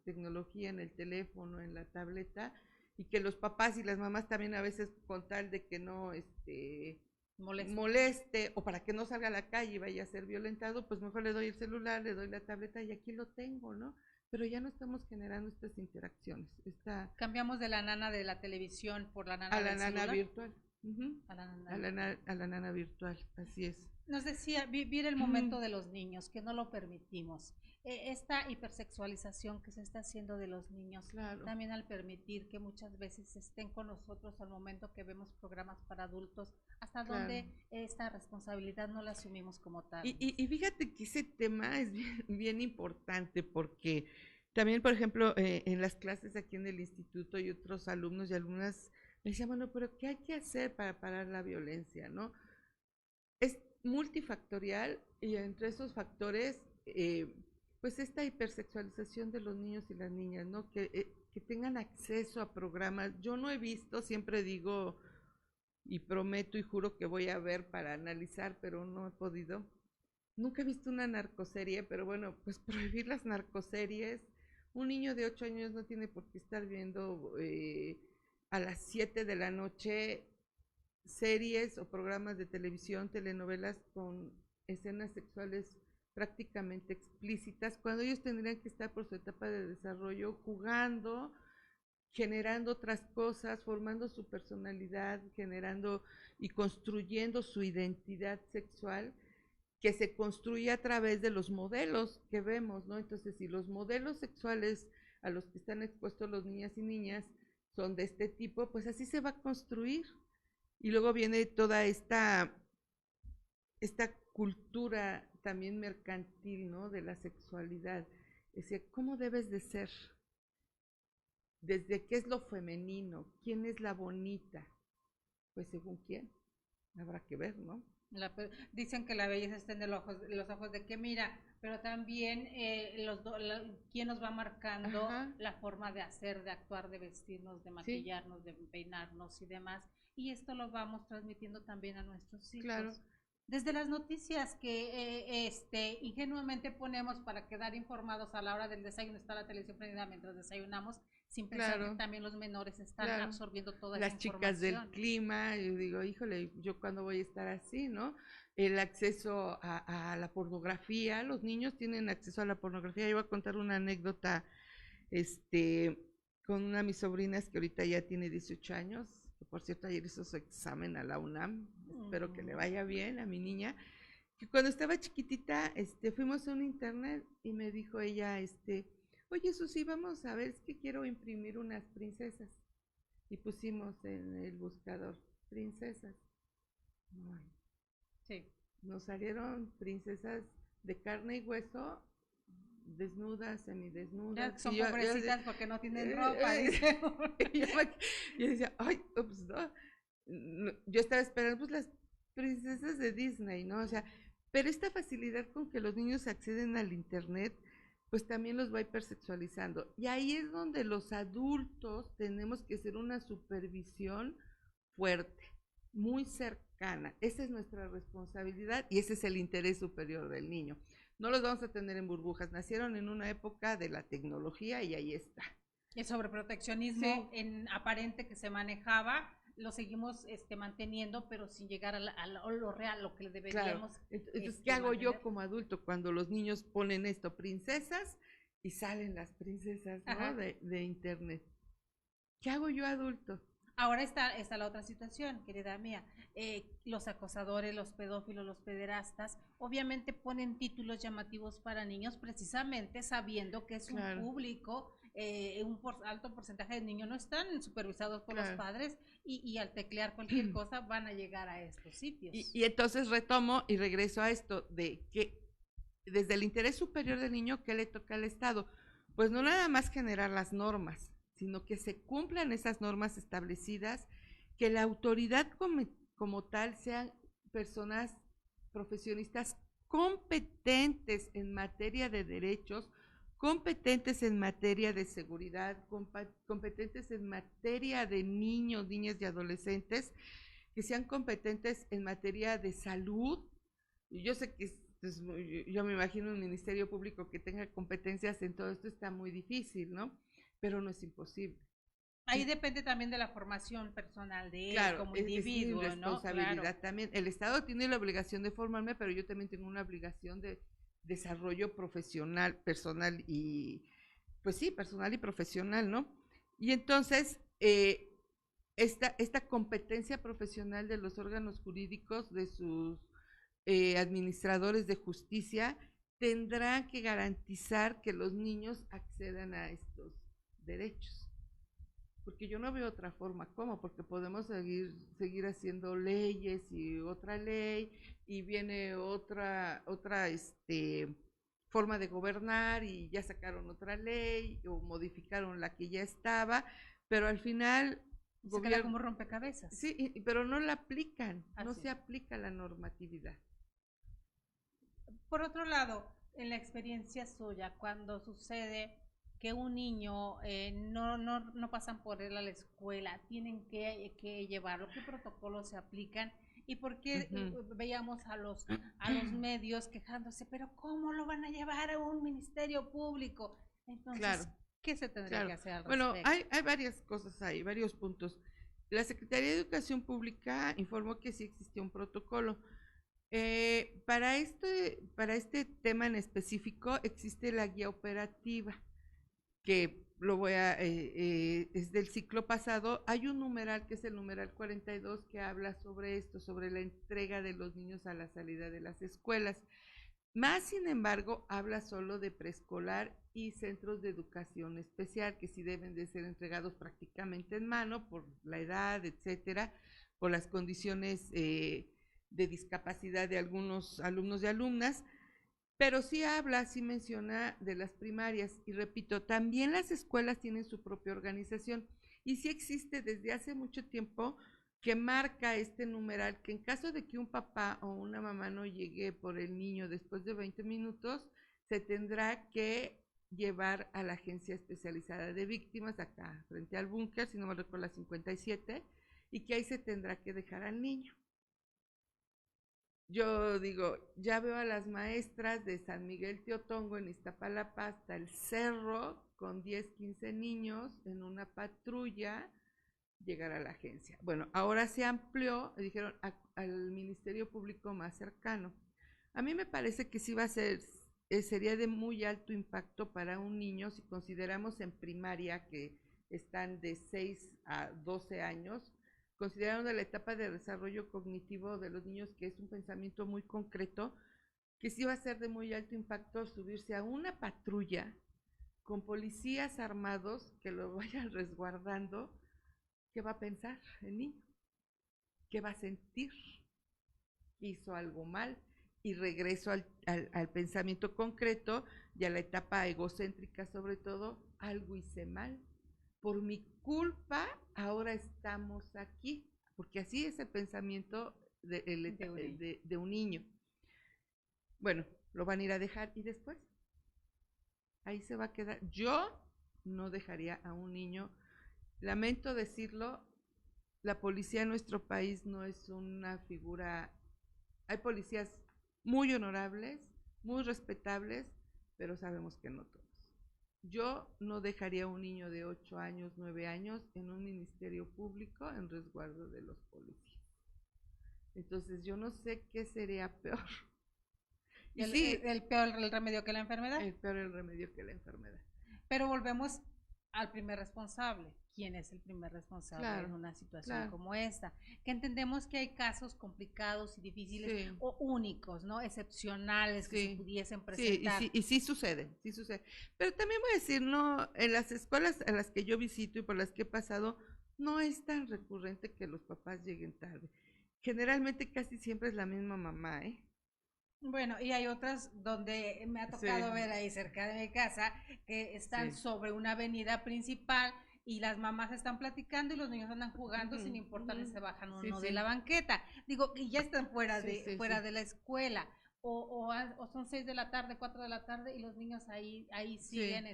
tecnología, en el teléfono, en la tableta, y que los papás y las mamás también a veces con tal de que no moleste o para que no salga a la calle y vaya a ser violentado, pues mejor le doy el celular, le doy la tableta y aquí lo tengo, ¿no? Pero ya no estamos generando estas interacciones. Cambiamos de la nana de la televisión por la nana a la del nana celular. virtual. Uh-huh. A la nana a la nana virtual, así es. Nos decía, vivir el momento de los niños, que no lo permitimos. Esta hipersexualización que se está haciendo de los niños, claro. También al permitir que muchas veces estén con nosotros al momento que vemos programas para adultos, hasta claro. donde esta responsabilidad no la asumimos como tal. Y fíjate que ese tema es bien, bien importante porque también, por ejemplo, en las clases aquí en el instituto y otros alumnos y alumnas me decían, bueno, pero ¿qué hay que hacer para parar la violencia, no? Es multifactorial y entre esos factores, pues esta hipersexualización de los niños y las niñas, ¿no? Que tengan acceso a programas. Yo no he visto, siempre digo y prometo y juro que voy a ver para analizar, pero no he podido. Nunca he visto una narcoserie, pero bueno, pues prohibir las narcoseries. Un niño de 8 años no tiene por qué estar viendo a las 7 de la noche series o programas de televisión, telenovelas con escenas sexuales prácticamente explícitas, cuando ellos tendrían que estar por su etapa de desarrollo jugando, generando otras cosas, formando su personalidad, generando y construyendo su identidad sexual, que se construye a través de los modelos que vemos, ¿no? Entonces, si los modelos sexuales a los que están expuestos los niñas y niñas son de este tipo, pues así se va a construir. Y luego viene toda esta cultura también mercantil, ¿no? De la sexualidad. Es decir, ¿cómo debes de ser? ¿Desde qué es lo femenino? ¿Quién es la bonita? Pues según quién. Habrá que ver, ¿no? Dicen que la belleza está en los ojos de que mira, pero también quién nos va marcando Ajá. la forma de hacer, de actuar, de vestirnos, de maquillarnos, sí. de peinarnos y demás. Y esto lo vamos transmitiendo también a nuestros hijos. Claro. Desde las noticias que ingenuamente ponemos para quedar informados a la hora del desayuno, está la televisión prendida mientras desayunamos, sin pensar claro. que también los menores están claro. absorbiendo toda esa información. Las chicas del clima, yo digo, híjole, ¿yo cuándo voy a estar así, no? El acceso a la pornografía, los niños tienen acceso a la pornografía. Yo voy a contar una anécdota, con una de mis sobrinas que ahorita ya tiene 18 años, que por cierto ayer hizo su examen a la UNAM, espero que le vaya bien a mi niña, que cuando estaba chiquitita, fuimos a un internet y me dijo ella, oye Susi, vamos a ver, es que quiero imprimir unas princesas. Y pusimos en el buscador, princesas. Ay, sí. Nos salieron princesas de carne y hueso, desnudas, semidesnudas. Son pobrecitas porque no tienen ropa, dice. Yo decía, ay, ups, no. Yo estaba esperando pues las princesas de Disney, ¿no? O sea, pero esta facilidad con que los niños acceden al internet pues también los va hipersexualizando. Y ahí es donde los adultos tenemos que hacer una supervisión fuerte, muy cercana. Esa es nuestra responsabilidad y ese es el interés superior del niño. No los vamos a tener en burbujas, nacieron en una época de la tecnología y ahí está. El sobreproteccionismo en aparente que se manejaba, lo seguimos manteniendo, pero sin llegar a lo real, lo que deberíamos. Claro. Entonces, ¿qué hago yo como adulto cuando los niños ponen esto, princesas, y salen las princesas, ¿no? De internet? ¿Qué hago yo adulto? Ahora está la otra situación, querida mía. Los acosadores, los pedófilos, los pederastas, obviamente ponen títulos llamativos para niños precisamente sabiendo que es Claro. un público, alto porcentaje de niños no están supervisados por los padres y al teclear cualquier cosa van a llegar a estos sitios. Y entonces retomo y regreso a esto de que desde el interés superior del niño, ¿qué le toca al Estado? Pues no nada más generar las normas, sino que se cumplan esas normas establecidas, que la autoridad como tal sean personas profesionistas competentes en materia de derechos, competentes en materia de seguridad, competentes en materia de niños, niñas y adolescentes, que sean competentes en materia de salud. Yo sé que yo me imagino un ministerio público que tenga competencias en todo esto está muy difícil, ¿no? Pero no es imposible. Ahí depende también de la formación personal de él, claro, como individuo, es mi responsabilidad, ¿no? Claro. También. El Estado tiene la obligación de formarme, pero yo también tengo una obligación de desarrollo profesional, personal y, pues sí, personal y profesional, ¿no? Y entonces, esta competencia profesional de los órganos jurídicos, de sus administradores de justicia, tendrán que garantizar que los niños accedan a estos derechos. Porque yo no veo otra forma. ¿Cómo? Porque podemos seguir haciendo leyes y otra ley, y viene otra forma de gobernar y ya sacaron otra ley o modificaron la que ya estaba, pero al final se queda como rompecabezas. Sí, pero no la aplican, no se aplica la normatividad. Por otro lado, en la experiencia suya, cuando sucede que un niño no pasan por él a la escuela, tienen que llevarlo, ¿qué protocolos se aplican? ¿Y por qué veíamos a los medios quejándose, pero cómo lo van a llevar a un ministerio público? Entonces, ¿qué se tendría que hacer al respecto? Bueno, hay varias cosas ahí, varios puntos. La Secretaría de Educación Pública informó que sí existía un protocolo. Para este tema en específico existe la guía operativa, que es del ciclo pasado. Hay un numeral que es el numeral 42 que habla sobre esto, sobre la entrega de los niños a la salida de las escuelas. Más, sin embargo, habla solo de preescolar y centros de educación especial, que sí deben de ser entregados prácticamente en mano por la edad, etcétera, por las condiciones de discapacidad de algunos alumnos y alumnas, pero sí menciona de las primarias. Y repito, también las escuelas tienen su propia organización y sí existe desde hace mucho tiempo que marca este numeral, que en caso de que un papá o una mamá no llegue por el niño después de 20 minutos, se tendrá que llevar a la agencia especializada de víctimas, acá frente al búnker, si no me recuerdo, la 57, y que ahí se tendrá que dejar al niño. Yo digo, ya veo a las maestras de San Miguel Teotongo en Iztapalapa hasta el cerro con 10, 15 niños en una patrulla llegar a la agencia. Bueno, ahora se amplió, dijeron al Ministerio Público más cercano. A mí me parece que sí sería de muy alto impacto para un niño si consideramos en primaria que están de 6 a 12 años, considerando la etapa de desarrollo cognitivo de los niños, que es un pensamiento muy concreto, que sí va a ser de muy alto impacto subirse a una patrulla con policías armados que lo vayan resguardando. ¿Qué va a pensar el niño? ¿Qué va a sentir? Hizo algo mal. Y regreso al pensamiento concreto y a la etapa egocéntrica, sobre todo, algo hice mal. Por mi culpa ahora estamos aquí, porque así es el pensamiento de un niño. Bueno, lo van a ir a dejar y después ahí se va a quedar. Yo no dejaría a un niño, lamento decirlo, la policía en nuestro país no es una figura, hay policías muy honorables, muy respetables, pero sabemos que no todos. Yo no dejaría a un niño de 8 años, 9 años en un ministerio público en resguardo de los policías. Entonces yo no sé qué sería peor. Y el peor el remedio que la enfermedad. El peor el remedio que la enfermedad. Pero volvemos al primer responsable. ¿Quién es el primer responsable en una situación como esta? Que entendemos que hay casos complicados y difíciles o únicos, ¿no? Excepcionales que se pudiesen presentar. Sí, y sí sucede. Pero también voy a decir, no, en las escuelas a las que yo visito y por las que he pasado, no es tan recurrente que los papás lleguen tarde. Generalmente casi siempre es la misma mamá, ¿eh? Bueno, y hay otras donde me ha tocado ver ahí cerca de mi casa que están sobre una avenida principal y las mamás están platicando y los niños andan jugando sin importarles, se bajan uno de la banqueta. Digo, y ya están fuera de la escuela. O son 6 de la tarde, 4 de la tarde y los niños ahí siguen,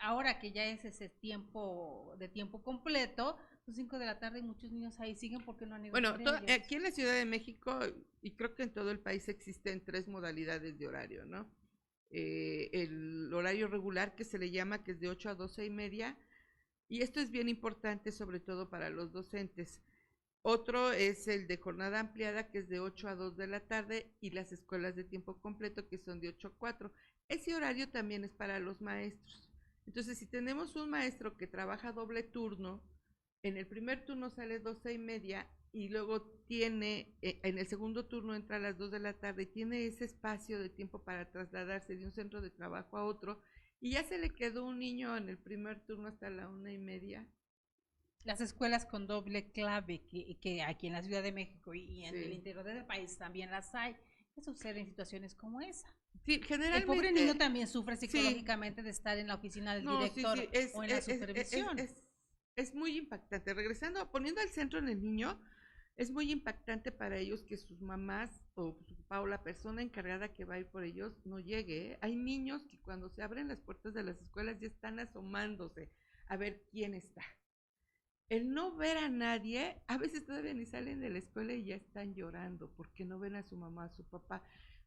ahora que ya es ese tiempo de tiempo completo, pues 5 de la tarde y muchos niños ahí siguen porque no han ido. Bueno, aquí en la Ciudad de México, y creo que en todo el país existen 3 modalidades de horario, ¿no? El horario regular que se le llama, que es de 8 a 12:30, y esto es bien importante sobre todo para los docentes. Otro es el de jornada ampliada, que es de 8 a 2 de la tarde, y las escuelas de tiempo completo, que son de 8 a 4. Ese horario también es para los maestros. Entonces, si tenemos un maestro que trabaja doble turno, en el primer turno sale 12:30 y luego tiene, en el segundo turno entra a las 2 de la tarde y tiene ese espacio de tiempo para trasladarse de un centro de trabajo a otro, y ya se le quedó un niño en el primer turno hasta la 1:30. Las escuelas con doble clave, que aquí en la Ciudad de México y en el interior del país también las hay. ¿Qué sucede en situaciones como esa? Sí, generalmente. El pobre niño también sufre psicológicamente de estar en la oficina del director o en la supervisión. Es muy impactante. Poniendo al centro en el niño, es muy impactante para ellos que sus mamás o su papá o la persona encargada que va a ir por ellos no llegue. Hay niños que cuando se abren las puertas de las escuelas ya están asomándose a ver quién está. El no ver a nadie, a veces todavía ni salen de la escuela y ya están llorando porque no ven a su mamá, a su papá,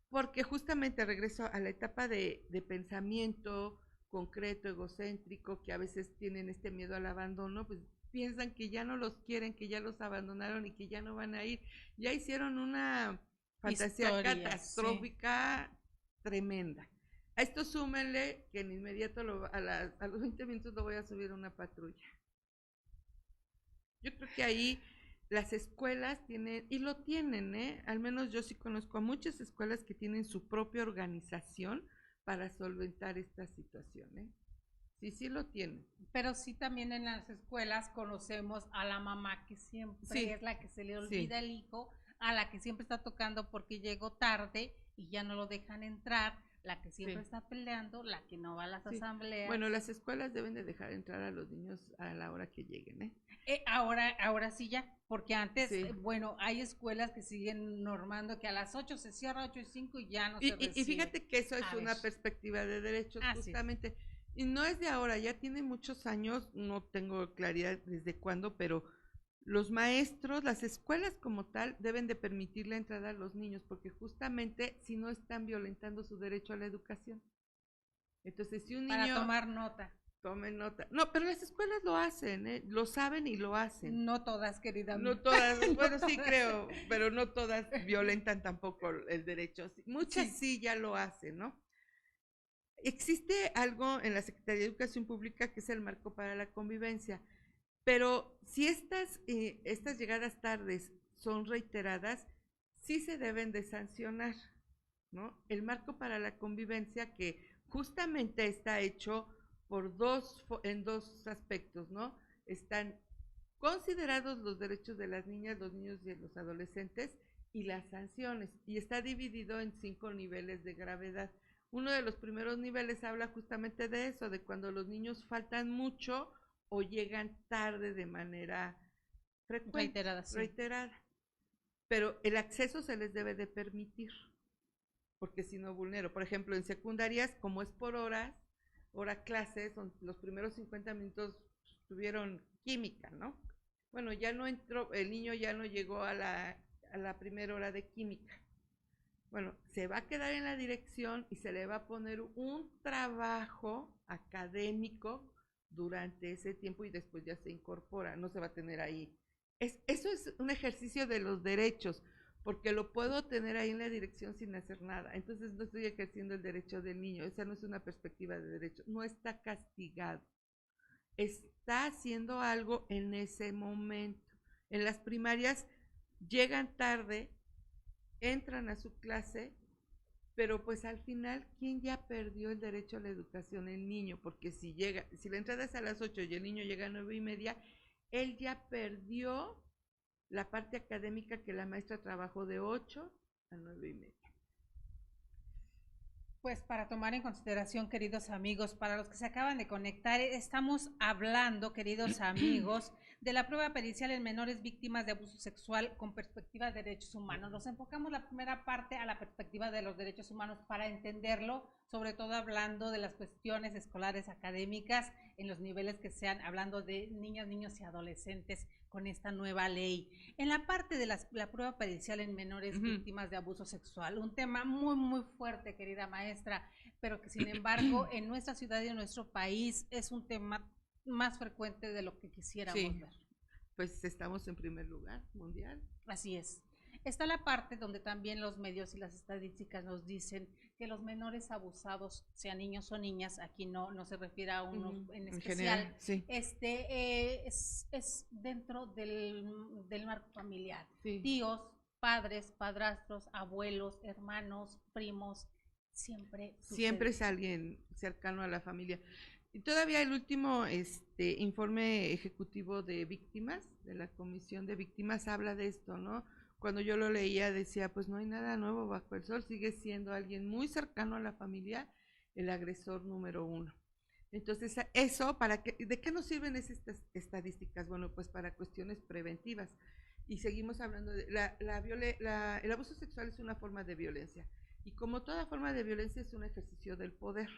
porque justamente regreso a la etapa de pensamiento concreto, egocéntrico, que a veces tienen este miedo al abandono, pues piensan que ya no los quieren, que ya los abandonaron y que ya no van a ir. Ya hicieron una fantasía catastrófica tremenda. A esto súmenle que en inmediato a los 20 minutos lo voy a subir a una patrulla. Yo creo que ahí las escuelas tienen, y lo tienen, al menos yo sí conozco a muchas escuelas que tienen su propia organización para solventar esta situación, sí lo tienen. Pero sí también en las escuelas conocemos a la mamá que siempre es la que se le olvida el hijo, a la que siempre está tocando porque llegó tarde y ya no lo dejan entrar, la que siempre está peleando, la que no va a las asambleas. Bueno, las escuelas deben de dejar entrar a los niños a la hora que lleguen, ahora sí ya, porque antes, bueno, hay escuelas que siguen normando que a las 8 se cierra, 8:05 y ya no se recibe. Y fíjate que eso es una perspectiva de derechos, justamente, y no es de ahora, ya tiene muchos años, no tengo claridad desde cuándo, pero los maestros, las escuelas como tal, deben de permitir la entrada a los niños, porque justamente si no están violentando su derecho a la educación. Entonces, si un niño... Para tomar nota. Tomen nota. No, pero las escuelas lo hacen, lo saben y lo hacen. No todas, querida. No todas, bueno, sí creo, pero no todas violentan tampoco el derecho. Muchas sí ya lo hacen, ¿no? Existe algo en la Secretaría de Educación Pública que es el marco para la convivencia, pero si estas llegadas tardes son reiteradas, sí se deben de sancionar, ¿no? El marco para la convivencia, que justamente está hecho en dos aspectos, ¿no? Están considerados los derechos de las niñas, los niños y los adolescentes y las sanciones, y está dividido en 5 niveles de gravedad. Uno de los primeros niveles habla justamente de eso, de cuando los niños faltan mucho o llegan tarde de manera frecuente, reiterada. Pero el acceso se les debe de permitir, porque si no vulnero. Por ejemplo, en secundarias, como es por horas, hora clase, los primeros 50 minutos tuvieron química, ¿no? Bueno, ya no entró, el niño ya no llegó a la primera hora de química. Bueno, se va a quedar en la dirección y se le va a poner un trabajo académico durante ese tiempo y después ya se incorpora, no se va a tener ahí. Eso es un ejercicio de los derechos, porque lo puedo tener ahí en la dirección sin hacer nada. Entonces no estoy ejerciendo el derecho del niño, esa no es una perspectiva de derecho, no está castigado, está haciendo algo en ese momento. En las primarias llegan tarde, entran a su clase, pero pues al final, ¿quién ya perdió el derecho a la educación? El niño, porque si la entrada es a las 8 y el niño llega a 9:30, él ya perdió la parte académica que la maestra trabajó de 8 a 9:30. Pues para tomar en consideración, queridos amigos, para los que se acaban de conectar, estamos hablando, queridos amigos, de la prueba pericial en menores víctimas de abuso sexual con perspectiva de derechos humanos. Nos enfocamos la primera parte a la perspectiva de los derechos humanos para entenderlo, sobre todo hablando de las cuestiones escolares académicas en los niveles que sean, hablando de niñas, niños y adolescentes con esta nueva ley. En la parte de la prueba pericial en menores víctimas de abuso sexual, un tema muy, muy fuerte, querida maestra, pero que sin embargo en nuestra ciudad y en nuestro país es un tema más frecuente de lo que quisiéramos ver. Pues estamos en primer lugar mundial. Así es. Está la parte donde también los medios y las estadísticas nos dicen que los menores abusados, sean niños o niñas, aquí no se refiere a uno en especial, general, sí. Es dentro del marco familiar. Sí. Tíos, padres, padrastros, abuelos, hermanos, primos, siempre es alguien cercano a la familia. Y todavía el último informe ejecutivo de víctimas, de la Comisión de Víctimas, habla de esto, ¿no? Cuando yo lo leía decía, pues no hay nada nuevo bajo el sol, sigue siendo alguien muy cercano a la familia el agresor número 1. Entonces, eso, ¿de qué nos sirven esas estadísticas? Bueno, pues para cuestiones preventivas. Y seguimos hablando de el abuso sexual es una forma de violencia. Y como toda forma de violencia es un ejercicio del poder.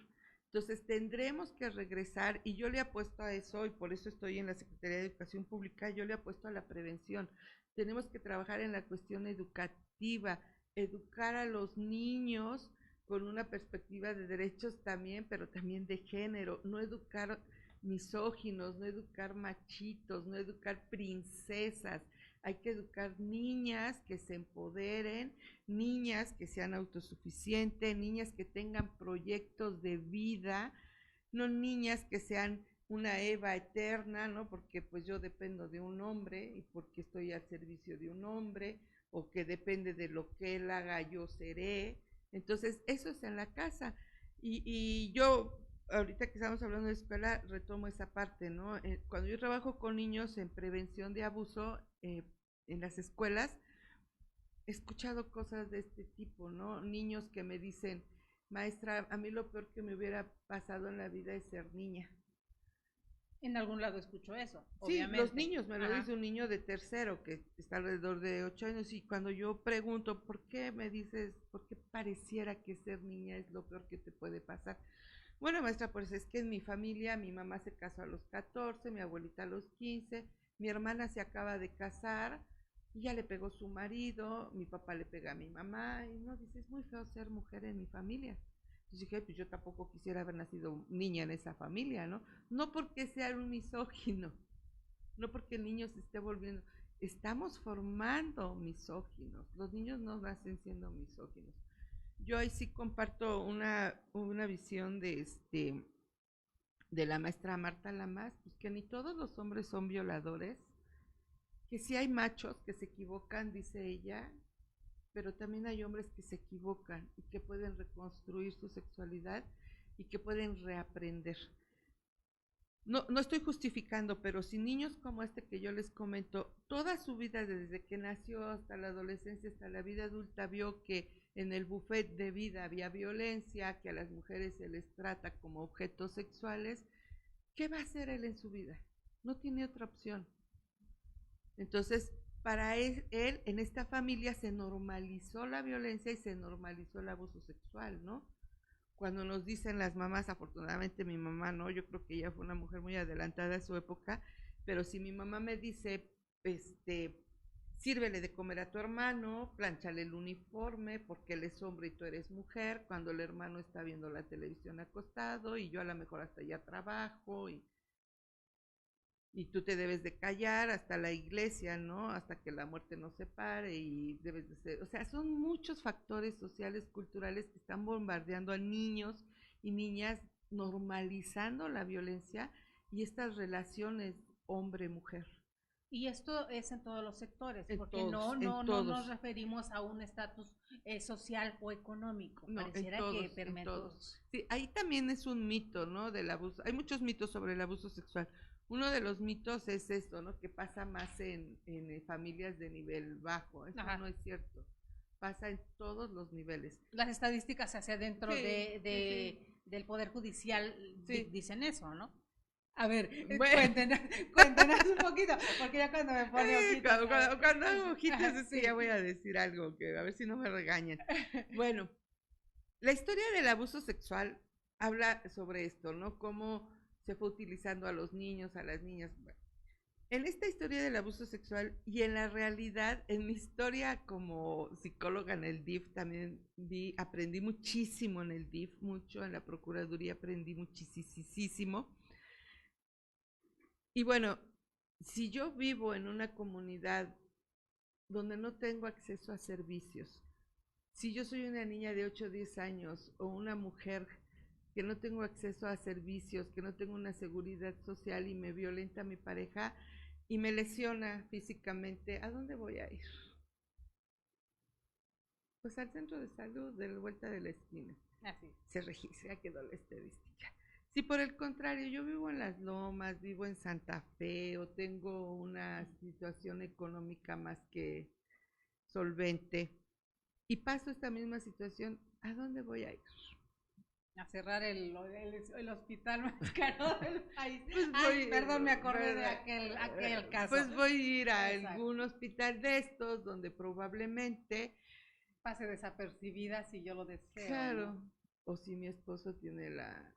Entonces tendremos que regresar, y yo le apuesto a eso, y por eso estoy en la Secretaría de Educación Pública, yo le apuesto a la prevención. Tenemos que trabajar en la cuestión educativa, educar a los niños con una perspectiva de derechos también, pero también de género, no educar misóginos, no educar machitos, no educar princesas. Hay que educar niñas que se empoderen, niñas que sean autosuficientes, niñas que tengan proyectos de vida, no niñas que sean una Eva eterna, ¿no? Porque pues yo dependo de un hombre y porque estoy al servicio de un hombre, o que depende de lo que él haga yo seré. Entonces eso es en la casa. Y yo, ahorita que estamos hablando de escuela, retomo esa parte, ¿no? Cuando yo trabajo con niños en prevención de abuso en las escuelas, he escuchado cosas de este tipo, ¿no? Niños que me dicen, maestra, a mí lo peor que me hubiera pasado en la vida es ser niña. En algún lado escucho eso, sí, obviamente. Los niños, me lo dice un niño de tercero que está alrededor de 8 años, y cuando yo pregunto, ¿por qué me dices, por qué pareciera que ser niña es lo peor que te puede pasar? Bueno, maestra, pues es que en mi familia, mi mamá se casó a los 14, mi abuelita a los 15, mi hermana se acaba de casar, y ya le pegó su marido, mi papá le pega a mi mamá, y no, dice, es muy feo ser mujer en mi familia. Entonces dije, pues yo tampoco quisiera haber nacido niña en esa familia, ¿no? No porque sea un misógino, no porque el niño se esté volviendo, estamos formando misóginos, los niños no nacen siendo misóginos. Yo ahí sí comparto una visión de la maestra Marta Lamas, pues que ni todos los hombres son violadores, que sí hay machos que se equivocan, dice ella, pero también hay hombres que se equivocan y que pueden reconstruir su sexualidad y que pueden reaprender. No estoy justificando, pero si niños como este que yo les comento, toda su vida, desde que nació hasta la adolescencia, hasta la vida adulta, vio que en el buffet de vida había violencia, que a las mujeres se les trata como objetos sexuales, ¿qué va a hacer él en su vida? No tiene otra opción. Entonces, para él, en esta familia se normalizó la violencia y se normalizó el abuso sexual, ¿no? cuando nos dicen las mamás, afortunadamente mi mamá no, yo creo que ella fue una mujer muy adelantada a su época, pero si mi mamá me dice, sírvele de comer a tu hermano, plánchale el uniforme porque él es hombre y tú eres mujer, cuando el hermano está viendo la televisión acostado y yo a lo mejor hasta ya trabajo y tú te debes de callar hasta la iglesia, ¿no? Hasta que la muerte nos separe y debes de ser, o sea, son muchos factores sociales, culturales que están bombardeando a niños y niñas, normalizando la violencia y estas relaciones hombre-mujer. Y esto es en todos los sectores, En porque todos, en no nos todos. referimos a un estatus social o económico, No, en pareciera que todos, en permea todos. todos. Sí, ahí también es un mito, ¿no? Del abuso. Hay muchos mitos sobre el abuso sexual. Uno de los mitos es esto, ¿no? Que pasa más en familias de nivel bajo. Eso Ajá. no es cierto. Pasa en todos los niveles. Las estadísticas hacia dentro Sí, sí. del Poder Judicial Sí. dicen eso, ¿no? A ver, Bueno. cuéntanos un poquito, porque ya cuando me pone ojitos. Cuando hago ojitos es que Sí. ya voy a decir algo, que a ver si no me regañan. Bueno, la historia del abuso sexual habla sobre esto, ¿no? Cómo se fue utilizando a los niños, a las niñas. Bueno, en esta historia del abuso sexual y en la realidad, en mi historia como psicóloga en el DIF también aprendí muchísimo en el DIF, mucho en la Procuraduría aprendí muchísimo. Y bueno, si yo vivo en una comunidad donde no tengo acceso a servicios, si yo soy una niña de 8 o 10 años o una mujer que no tengo acceso a servicios, que no tengo una seguridad social y me violenta mi pareja y me lesiona físicamente, ¿a dónde voy a ir? Pues al centro de salud de la vuelta de la esquina. Así. Se registra, quedó la estadística. Si por el contrario yo vivo en Las Lomas, vivo en Santa Fe o tengo una situación económica más que solvente y paso esta misma situación, ¿a dónde voy a ir? A cerrar el hospital más caro del país. Pues perdón, me acordé de aquel caso. Pues voy a ir a Exacto. algún hospital de estos donde probablemente pase desapercibida si yo lo deseo. Claro, ¿no? o si mi esposo tiene la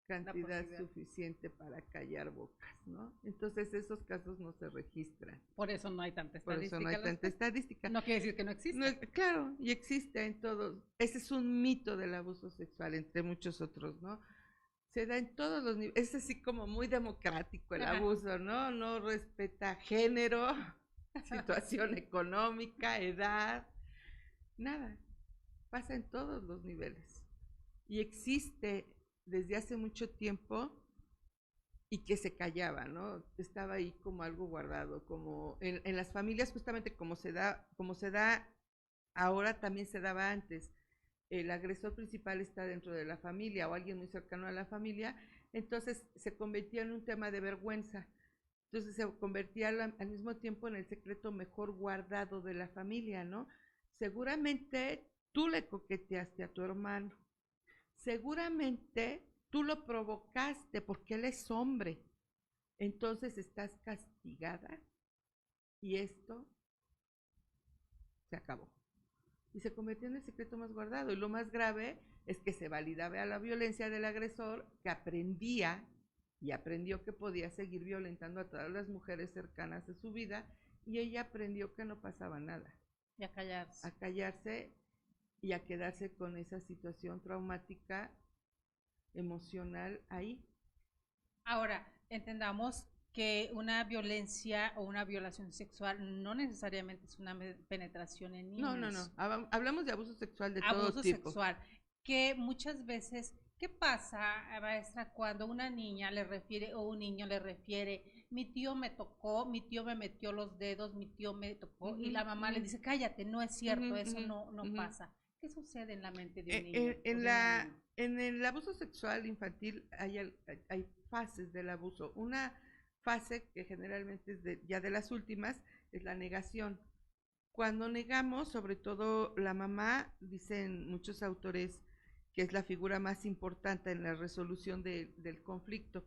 cantidad suficiente para callar bocas, ¿no? Entonces esos casos no se registran. Por eso no hay tanta estadística. Por eso no hay tanta estadística. No quiere decir que no exista. No, claro, y existe en todos. Ese es un mito del abuso sexual, entre muchos otros, ¿no? Se da en todos los niveles. Es así como muy democrático el abuso, ¿no? No respeta género, situación económica, edad, nada. Pasa en todos los niveles. Y existe desde hace mucho tiempo y que se callaba, ¿no? Estaba ahí como algo guardado, como en las familias justamente como se da ahora, también se daba antes. El agresor principal está dentro de la familia o alguien muy cercano a la familia, entonces se convertía en un tema de vergüenza. Entonces se convertía al mismo tiempo en el secreto mejor guardado de la familia, ¿no? Seguramente tú le coqueteaste a tu hermano. Seguramente tú lo provocaste porque él es hombre. Entonces estás castigada y esto se acabó. Y se convirtió en el secreto más guardado. Y lo más grave es que se validaba la violencia del agresor, que aprendía y aprendió que podía seguir violentando a todas las mujeres cercanas de su vida y ella aprendió que no pasaba nada. Y a callarse. A callarse y a quedarse con esa situación traumática emocional ahí. Ahora, entendamos que una violencia o una violación sexual no necesariamente es una penetración en niños. No. Hablamos de abuso sexual de todo tipo. Abuso sexual, que muchas veces, ¿qué pasa, maestra, cuando una niña le refiere o un niño le refiere, mi tío me tocó, mi tío me metió los dedos, mi tío me tocó, y la mamá le dice, cállate, no es cierto, eso no pasa? ¿Qué sucede en la mente de un niño? En el abuso sexual infantil hay fases del abuso. Una fase que generalmente es ya de las últimas es la negación. Cuando negamos, sobre todo la mamá, dicen muchos autores que es la figura más importante en la resolución del conflicto.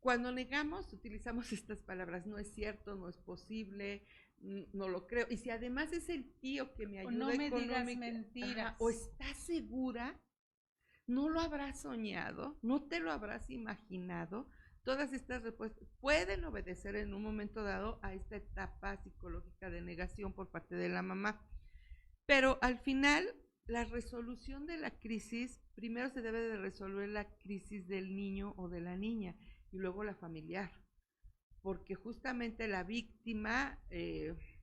Cuando negamos, utilizamos estas palabras, no es cierto, no es posible, no lo creo. Y si además es el tío que me ayuda económicamente, no me digas mentiras. O está segura, ¿No lo habrás soñado? ¿No te lo habrás imaginado? Todas estas respuestas pueden obedecer en un momento dado a esta etapa psicológica de negación por parte de la mamá. Pero al final, la resolución de la crisis, primero se debe de resolver la crisis del niño o de la niña y luego la familiar. Porque justamente la víctima,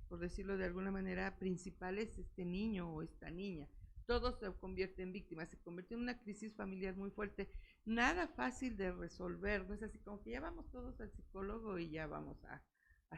por decirlo de alguna manera, principal es este niño o esta niña. Todo se convierte en víctima, se convierte en una crisis familiar muy fuerte, nada fácil de resolver, no es así como que ya vamos todos al psicólogo y ya vamos a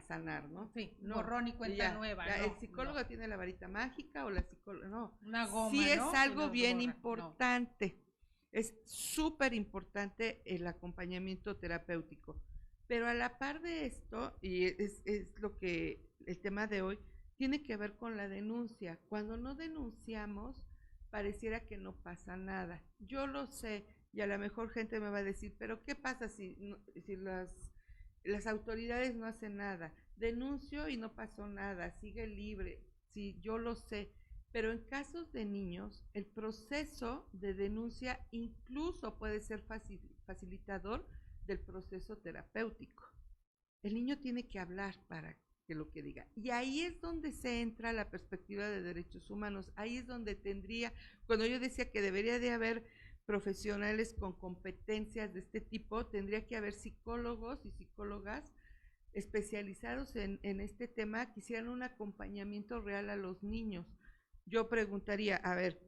sanar, ¿no? Sí, no, borrón y cuenta nueva, ya, no, el psicólogo tiene la varita mágica o la psicóloga, no. Una goma, Sí es ¿no? algo bien borra, importante, es súper importante el acompañamiento terapéutico. Pero a la par de esto, y es lo que el tema de hoy, tiene que ver con la denuncia. Cuando no denunciamos, pareciera que no pasa nada. Yo lo sé, y a lo mejor gente me va a decir, pero ¿qué pasa si las autoridades no hacen nada? Denuncio y no pasó nada, sigue libre. Sí, yo lo sé. Pero en casos de niños, el proceso de denuncia incluso puede ser facilitador del proceso terapéutico. El niño tiene que hablar para que lo que diga. Y ahí es donde se entra la perspectiva de derechos humanos. Ahí es donde tendría, cuando yo decía que debería de haber profesionales con competencias de este tipo, tendría que haber psicólogos y psicólogas especializados en este tema que hicieran un acompañamiento real a los niños. Yo preguntaría, a ver,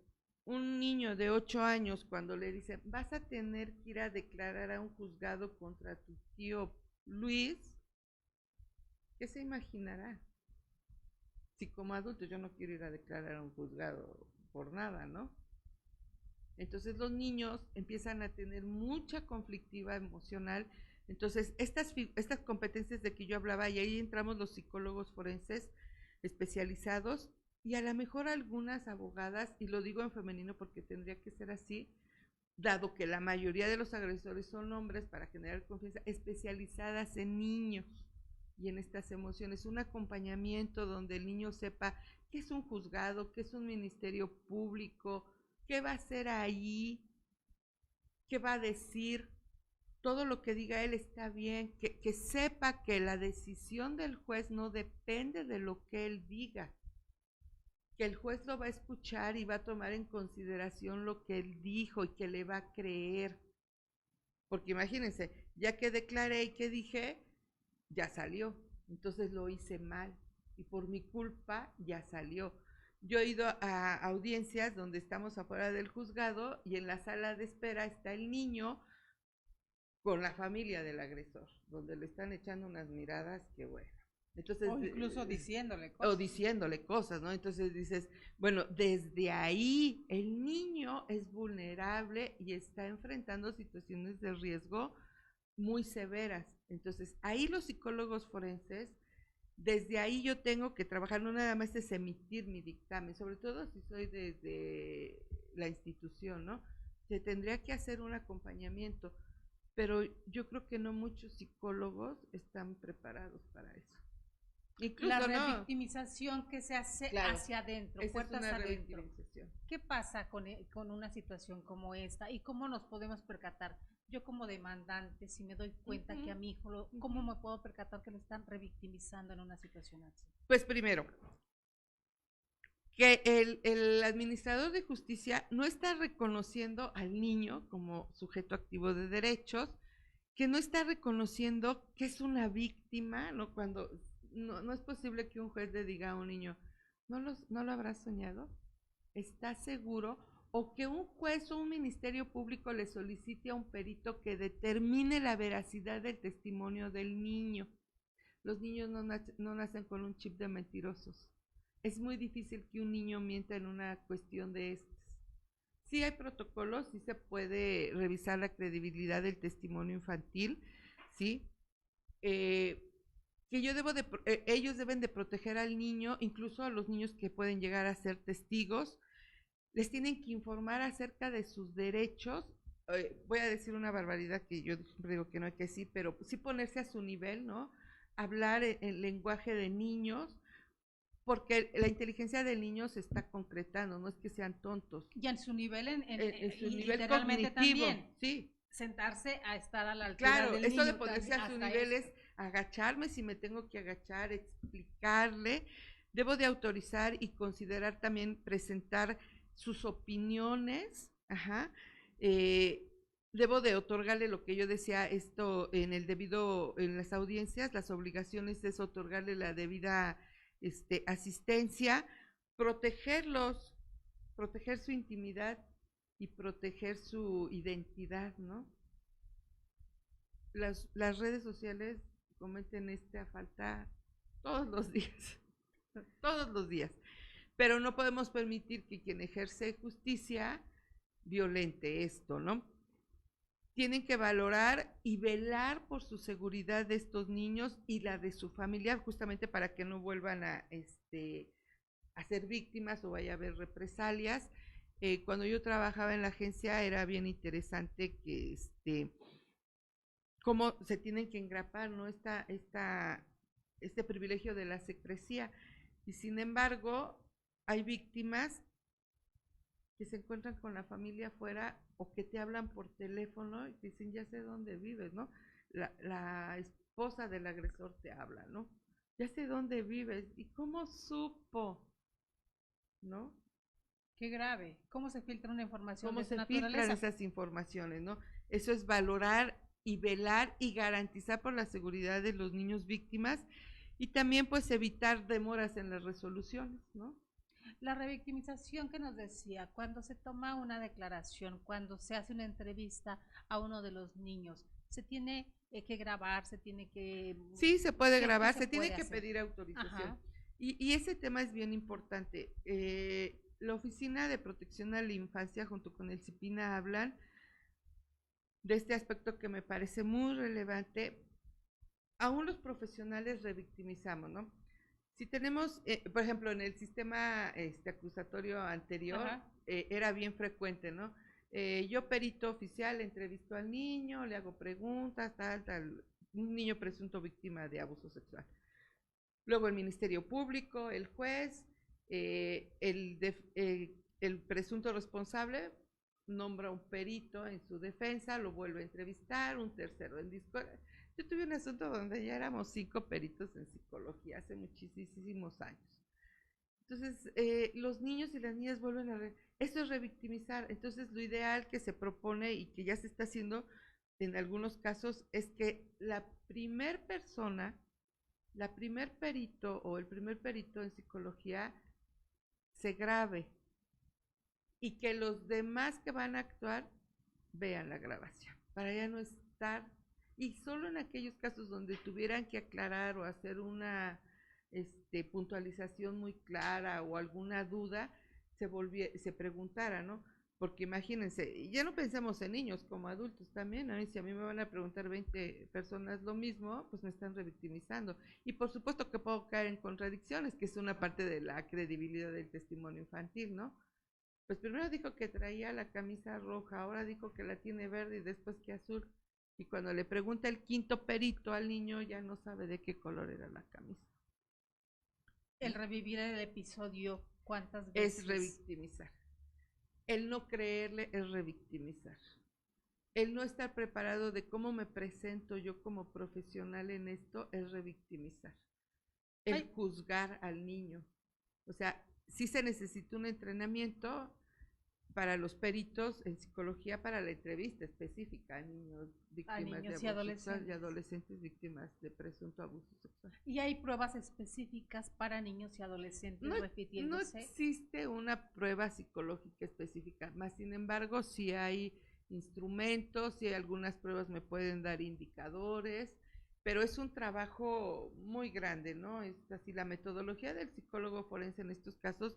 un niño de 8 años cuando le dicen, vas a tener que ir a declarar a un juzgado contra tu tío Luis, ¿qué se imaginará? Si como adulto yo no quiero ir a declarar a un juzgado por nada, ¿no? Entonces los niños empiezan a tener mucha conflictiva emocional. Entonces estas competencias de que yo hablaba, y ahí entramos los psicólogos forenses especializados, y a lo mejor algunas abogadas, y lo digo en femenino porque tendría que ser así, dado que la mayoría de los agresores son hombres, para generar confianza, especializadas en niños y en estas emociones, un acompañamiento donde el niño sepa qué es un juzgado, qué es un ministerio público, qué va a hacer ahí, qué va a decir, todo lo que diga él está bien, que sepa que la decisión del juez no depende de lo que él diga, que el juez lo va a escuchar y va a tomar en consideración lo que él dijo y que le va a creer. Porque imagínense, ya que declaré y que dije, ya salió, entonces lo hice mal y por mi culpa ya salió. Yo he ido a audiencias donde estamos afuera del juzgado y en la sala de espera está el niño con la familia del agresor, donde le están echando unas miradas que bueno. Entonces, o incluso diciéndole cosas. O diciéndole cosas, ¿no? Entonces dices, bueno, desde ahí el niño es vulnerable y está enfrentando situaciones de riesgo muy severas. Entonces, ahí los psicólogos forenses, desde ahí yo tengo que trabajar, no nada más es emitir mi dictamen, sobre todo si soy desde la institución, ¿no? Se tendría que hacer un acompañamiento, pero yo creo que no muchos psicólogos están preparados para eso. Incluso la revictimización, ¿no?, que se hace, claro, hacia adentro, puertas adentro. ¿Qué pasa con una situación como esta y cómo nos podemos percatar? Yo como demandante, si me doy cuenta que a mi hijo, ¿cómo me puedo percatar que lo están revictimizando en una situación así? Pues primero, que el administrador de justicia no está reconociendo al niño como sujeto activo de derechos, que no está reconociendo que es una víctima, ¿no? Cuando no es posible que un juez le diga a un niño, ¿no lo habrás soñado? ¿Estás seguro? O que un juez o un ministerio público le solicite a un perito que determine la veracidad del testimonio del niño. Los niños no nacen con un chip de mentirosos. Es muy difícil que un niño mienta en una cuestión de estas. Sí hay protocolos, sí se puede revisar la credibilidad del testimonio infantil, ¿sí? Que ellos deben de proteger al niño, incluso a los niños que pueden llegar a ser testigos, les tienen que informar acerca de sus derechos. Voy a decir una barbaridad que yo siempre digo que no hay que decir, pero sí ponerse a su nivel, ¿no? Hablar en lenguaje de niños, porque la inteligencia del niño se está concretando, no es que sean tontos. Y en su nivel, En su y nivel literalmente cognitivo, también, sí. sentarse a estar a la altura Claro, del eso de niño, ponerse a su hasta nivel eso. es agacharme si me tengo que agachar, explicarle, debo de autorizar y considerar también presentar sus opiniones, ajá, debo de otorgarle lo que yo decía, esto en el debido, en las audiencias, las obligaciones es otorgarle la debida asistencia, protegerlos, proteger su intimidad y proteger su identidad, ¿no? Las redes sociales cometen esta falta todos los días, todos los días. Pero no podemos permitir que quien ejerce justicia violente esto, ¿no? Tienen que valorar y velar por su seguridad de estos niños y la de su familia, justamente para que no vuelvan a ser víctimas o vaya a haber represalias. Cuando yo trabajaba en la agencia era bien interesante que cómo se tienen que engrapar, ¿no? Este privilegio de la secrecía. Y sin embargo, hay víctimas que se encuentran con la familia afuera o que te hablan por teléfono y te dicen, ya sé dónde vives, ¿no? La esposa del agresor te habla, ¿no? Ya sé dónde vives. ¿Y cómo supo? ¿No? Qué grave. ¿Cómo se filtra una información de ¿Cómo esa se filtran naturaleza? esas informaciones, ¿no? Eso es valorar y velar y garantizar por la seguridad de los niños víctimas y también pues evitar demoras en las resoluciones, ¿no? La revictimización que nos decía, cuando se toma una declaración, cuando se hace una entrevista a uno de los niños, se tiene que grabar, se tiene que... Sí, se puede ¿Qué grabar, se se tiene puede que hacer? pedir autorización. Ajá. Y ese tema es bien importante. La Oficina de Protección a la Infancia junto con el CIPINA hablan de este aspecto que me parece muy relevante. Aún los profesionales revictimizamos, ¿no? Si tenemos, por ejemplo, en el sistema acusatorio anterior, era bien frecuente, ¿no? Yo, perito oficial, entrevisto al niño, le hago preguntas, tal, un niño presunto víctima de abuso sexual. Luego el Ministerio Público, el juez, el presunto responsable nombra un perito en su defensa, lo vuelve a entrevistar, un tercero en discordia. Yo tuve un asunto donde ya éramos 5 peritos en psicología hace muchísimos años. Entonces, los niños y las niñas vuelven esto es revictimizar. Entonces, lo ideal que se propone y que ya se está haciendo en algunos casos es que la primer persona, la primer perito o el primer perito en psicología se grabe y que los demás que van a actuar vean la grabación, para ya no estar, y solo en aquellos casos donde tuvieran que aclarar o hacer una puntualización muy clara o alguna duda, se preguntara, ¿no? Porque imagínense, ya no pensemos en niños, como adultos también, ¿no? Y si a mí me van a preguntar 20 personas lo mismo, pues me están revictimizando. Y por supuesto que puedo caer en contradicciones, que es una parte de la credibilidad del testimonio infantil, ¿no? Pues primero dijo que traía la camisa roja, ahora dijo que la tiene verde y después que azul. Y cuando le pregunta el quinto perito al niño, ya no sabe de qué color era la camisa. El revivir el episodio, ¿cuántas Es veces? revictimizar. El no creerle es revictimizar. El no estar preparado de cómo me presento yo como profesional en esto es revictimizar. El juzgar al niño. O sea, sí se necesita un entrenamiento para los peritos en psicología para la entrevista específica a niños víctimas de abuso sexual y adolescentes víctimas de presunto abuso sexual. ¿Y hay pruebas específicas para niños y adolescentes repitiéndose? No existe una prueba psicológica específica, más sin embargo sí hay instrumentos, sí algunas pruebas me pueden dar indicadores, pero es un trabajo muy grande, ¿no? Es así, la metodología del psicólogo forense en estos casos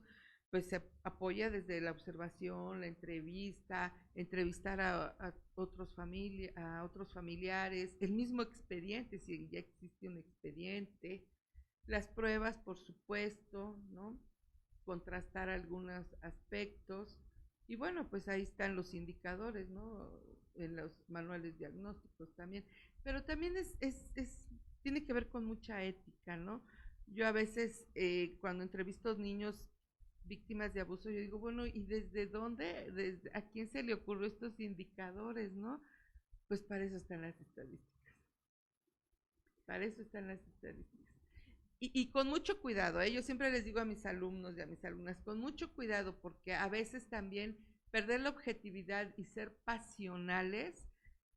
pues se apoya desde la observación, la entrevista, entrevistar a otros familiares, el mismo expediente, si ya existe un expediente, las pruebas, por supuesto, ¿no? Contrastar algunos aspectos y bueno, pues ahí están los indicadores, ¿no? En los manuales diagnósticos también, pero también tiene que ver con mucha ética, ¿no? Yo a veces cuando entrevisto niños víctimas de abuso, yo digo, bueno, ¿y desde dónde? ¿A quién se le ocurrió estos indicadores, no? Pues para eso están las estadísticas. Para eso están las estadísticas. Y con mucho cuidado, yo siempre les digo a mis alumnos y a mis alumnas, con mucho cuidado, porque a veces también perder la objetividad y ser pasionales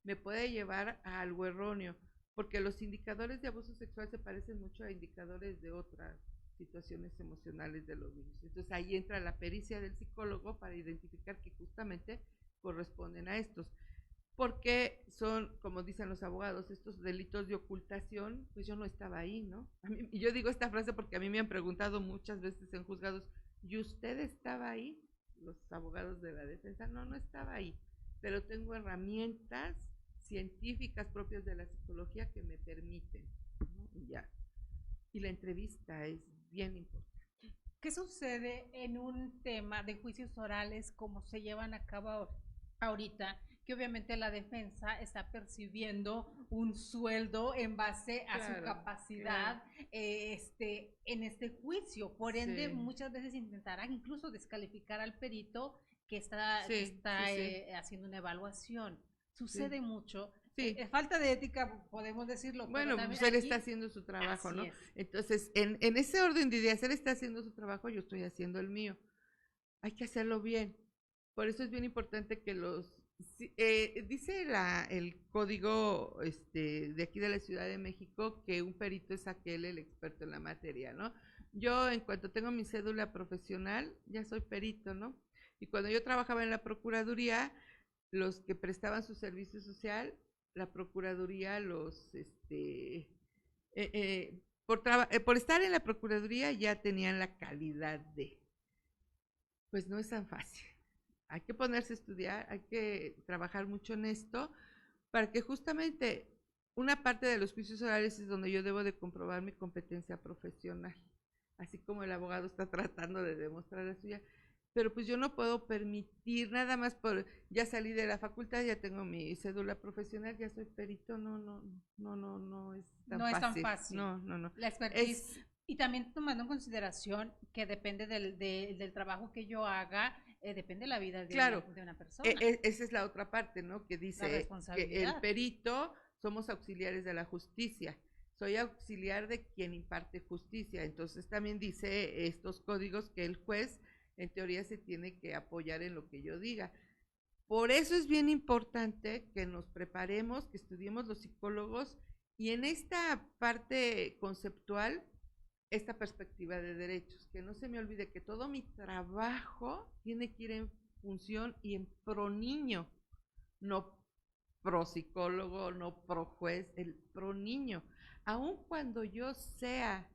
me puede llevar a algo erróneo, porque los indicadores de abuso sexual se parecen mucho a indicadores de otras situaciones emocionales de los niños. Entonces ahí entra la pericia del psicólogo para identificar que justamente corresponden a estos. Porque son, como dicen los abogados, estos delitos de ocultación, pues yo no estaba ahí, ¿no? Y yo digo esta frase porque a mí me han preguntado muchas veces en juzgados, ¿y usted estaba ahí? Los abogados de la defensa, no, no estaba ahí, pero tengo herramientas científicas propias de la psicología que me permiten, ¿no? Y ya. Y la entrevista es bien importante. ¿Qué sucede en un tema de juicios orales como se llevan a cabo ahorita? Que obviamente la defensa está percibiendo un sueldo en base a su capacidad en este juicio. Por ende, muchas veces intentarán incluso descalificar al perito que está haciendo una evaluación. Sucede mucho. Falta de ética, podemos decirlo. Bueno, pues él está haciendo su trabajo, ¿no? Entonces, en ese orden de ideas, él está haciendo su trabajo, yo estoy haciendo el mío. Hay que hacerlo bien. Por eso es bien importante que dice el código de aquí de la Ciudad de México que un perito es aquel el experto en la materia, ¿no? Yo en cuanto tengo mi cédula profesional ya soy perito, ¿no? Y cuando yo trabajaba en la Procuraduría, los que prestaban su servicio social, la Procuraduría por estar en la Procuraduría ya tenían la calidad de, pues no es tan fácil. Hay que ponerse a estudiar, hay que trabajar mucho en esto, para que justamente una parte de los juicios orales es donde yo debo de comprobar mi competencia profesional, así como el abogado está tratando de demostrar la suya, pero pues yo no puedo permitir nada más ya salí de la facultad, ya tengo mi cédula profesional, ya soy perito, no es tan fácil. No. La expertise. Y también tomando en consideración que depende del trabajo que yo haga, depende de la vida de una persona. Esa es la otra parte, ¿no? Que dice que el perito somos auxiliares de la justicia. Soy auxiliar de quien imparte justicia. Entonces también dice estos códigos que el juez en teoría se tiene que apoyar en lo que yo diga. Por eso es bien importante que nos preparemos, que estudiemos los psicólogos y en esta parte conceptual esta perspectiva de derechos, que no se me olvide que todo mi trabajo tiene que ir en función y en pro niño, no pro psicólogo, no pro juez, el pro niño, aun cuando yo sea,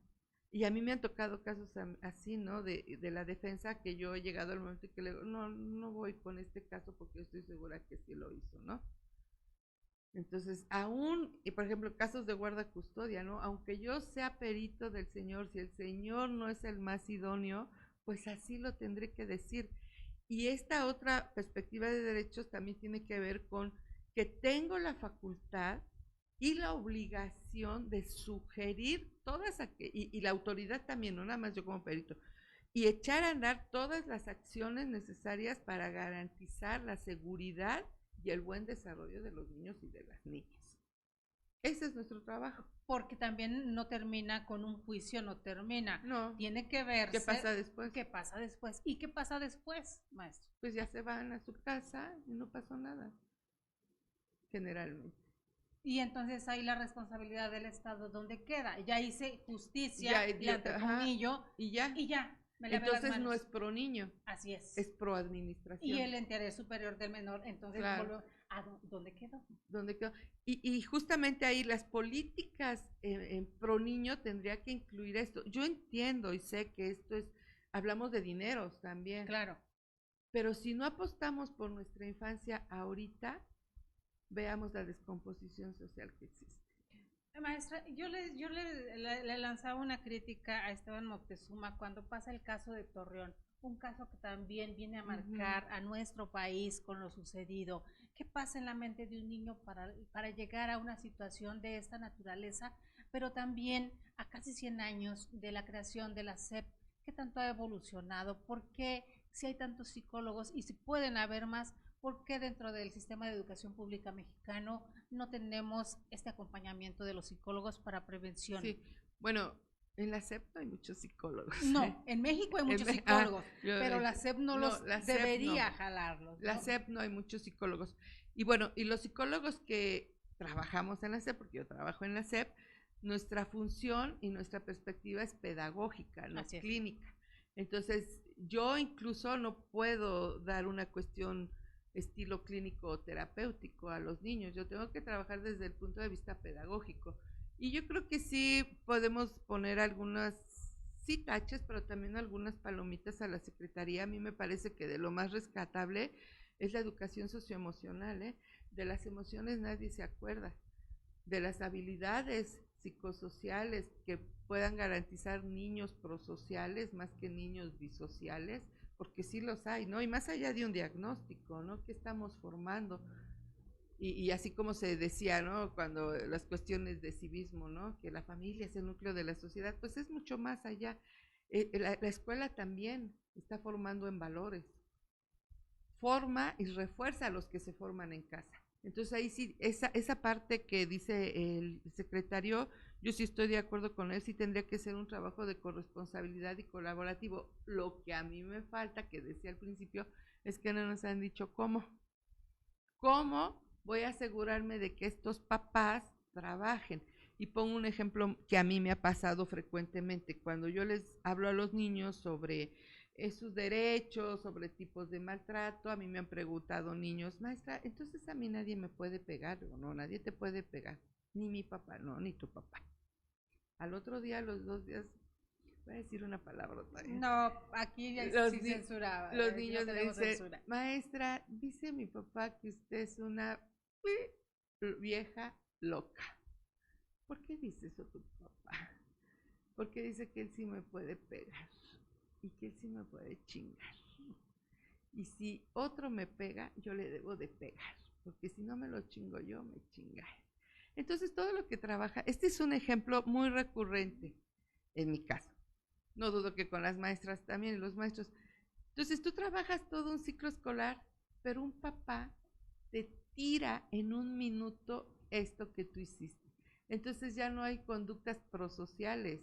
y a mí me han tocado casos así, ¿no? De la defensa, que yo he llegado al momento que le digo, no voy con este caso porque yo estoy segura que sí lo hizo, ¿no? Entonces, aún, y por ejemplo, casos de guarda custodia, ¿no? Aunque yo sea perito del señor, si el señor no es el más idóneo, pues así lo tendré que decir. Y esta otra perspectiva de derechos también tiene que ver con que tengo la facultad y la obligación de sugerir todas y la autoridad también, no nada más yo como perito, y echar a andar todas las acciones necesarias para garantizar la seguridad y el buen desarrollo de los niños y de las niñas. Ese es nuestro trabajo. Porque también no termina con un juicio, no termina. No. Tiene que verse. ¿Qué pasa después? ¿Qué pasa después? ¿Y qué pasa después, maestro? Pues ya se van a su casa y no pasó nada, generalmente. Y entonces ahí la responsabilidad del Estado, ¿dónde queda? Ya hice justicia, le anteponillo y ya. Entonces no es pro niño. Así es. Es pro administración. Y el interés superior del menor, entonces, ¿dónde quedó? ¿Dónde quedó? Y justamente ahí las políticas en pro niño tendría que incluir esto. Yo entiendo y sé que esto hablamos de dineros también. Claro. Pero si no apostamos por nuestra infancia ahorita, veamos la descomposición social que existe. Maestra, yo le lanzaba una crítica a Esteban Moctezuma cuando pasa el caso de Torreón, un caso que también viene a marcar a nuestro país con lo sucedido. ¿Qué pasa en la mente de un niño para llegar a una situación de esta naturaleza, pero también a casi 100 años de la creación de la SEP, ¿qué tanto ha evolucionado? ¿Por qué si hay tantos psicólogos y si pueden haber más, por qué dentro del sistema de educación pública mexicano no tenemos este acompañamiento de los psicólogos para prevención? Sí, bueno, en la SEP no hay muchos psicólogos. No, en México hay muchos psicólogos, pero la SEP no los debería jalarlos, ¿no? La SEP no hay muchos psicólogos. Y bueno, y los psicólogos que trabajamos en la SEP, porque yo trabajo en la SEP, nuestra función y nuestra perspectiva es pedagógica, no clínica. Entonces, yo incluso no puedo dar una cuestión estilo clínico o terapéutico a los niños. Yo tengo que trabajar desde el punto de vista pedagógico. Y yo creo que sí podemos poner algunas, sí taches, pero también algunas palomitas a la Secretaría. A mí me parece que de lo más rescatable es la educación socioemocional, ¿eh? De las emociones nadie se acuerda. De las habilidades psicosociales que puedan garantizar niños prosociales más que niños disociales, porque sí los hay, ¿no? Y más allá de un diagnóstico, ¿no? ¿Qué estamos formando? Y así como se decía, ¿no? Cuando las cuestiones de civismo, ¿no? Que la familia es el núcleo de la sociedad, pues es mucho más allá. La escuela también está formando en valores. Forma y refuerza a los que se forman en casa. Entonces ahí sí, esa parte que dice el secretario, yo sí estoy de acuerdo con él, sí tendría que ser un trabajo de corresponsabilidad y colaborativo. Lo que a mí me falta, que decía al principio, es que no nos han dicho cómo. ¿Cómo voy a asegurarme de que estos papás trabajen? Y pongo un ejemplo que a mí me ha pasado frecuentemente. Cuando yo les hablo a los niños sobre sus derechos, sobre tipos de maltrato, a mí me han preguntado niños, maestra, entonces a mí nadie me puede pegar. Digo, no, nadie te puede pegar, ni mi papá, no, ni tu papá. Al otro día, los 2 días, voy a decir una palabra. No, aquí ya sí censuraba. Los niños me dicen, maestra, dice mi papá que usted es una vieja loca. ¿Por qué dice eso tu papá? Porque dice que él sí me puede pegar y que él sí me puede chingar. Y si otro me pega, yo le debo de pegar, porque si no me lo chingo yo, me chinga. Entonces todo lo que trabaja, este es un ejemplo muy recurrente en mi caso. No dudo que con las maestras también, los maestros. Entonces tú trabajas todo un ciclo escolar, pero un papá te tira en un minuto esto que tú hiciste. Entonces ya no hay conductas prosociales,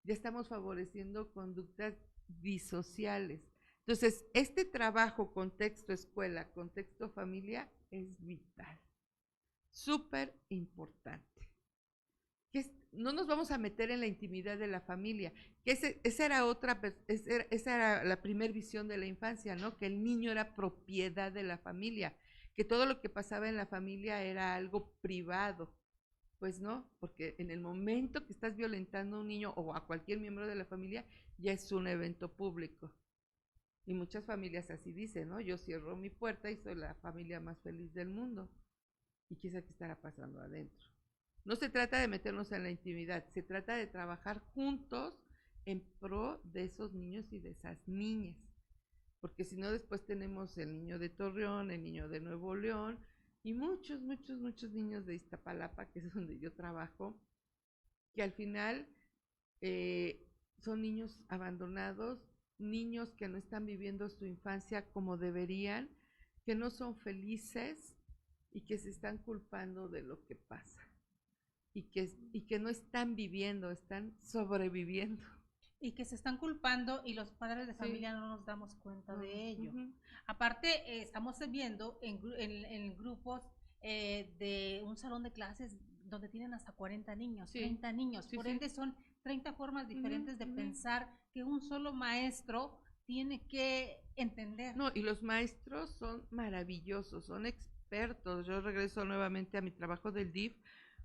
ya estamos favoreciendo conductas disociales. Entonces, este trabajo contexto escuela, contexto familia es vital, súper importante. No nos vamos a meter en la intimidad de la familia, que esa era la primera visión de la infancia, ¿no? Que el niño era propiedad de la familia, que todo lo que pasaba en la familia era algo privado. Pues no, porque en el momento que estás violentando a un niño o a cualquier miembro de la familia, ya es un evento público. Y muchas familias así dicen, ¿no? Yo cierro mi puerta y soy la familia más feliz del mundo. ¿Y qué sabe qué estará pasando adentro? No se trata de meternos en la intimidad, se trata de trabajar juntos en pro de esos niños y de esas niñas. Porque si no, después tenemos el niño de Torreón, el niño de Nuevo León y muchos niños de Iztapalapa, que es donde yo trabajo, que al final son niños abandonados, niños que no están viviendo su infancia como deberían, que no son felices y que se están culpando de lo que pasa. Y que no están viviendo, están sobreviviendo. Y que se están culpando y los padres de familia no nos damos cuenta de ello. Aparte, estamos viendo en grupos de un salón de clases donde tienen hasta 40 niños, 30 niños. Por ende, son 30 formas diferentes de pensar que un solo maestro tiene que entender. No, y los maestros son maravillosos, son expertos. Yo regreso nuevamente a mi trabajo del DIF,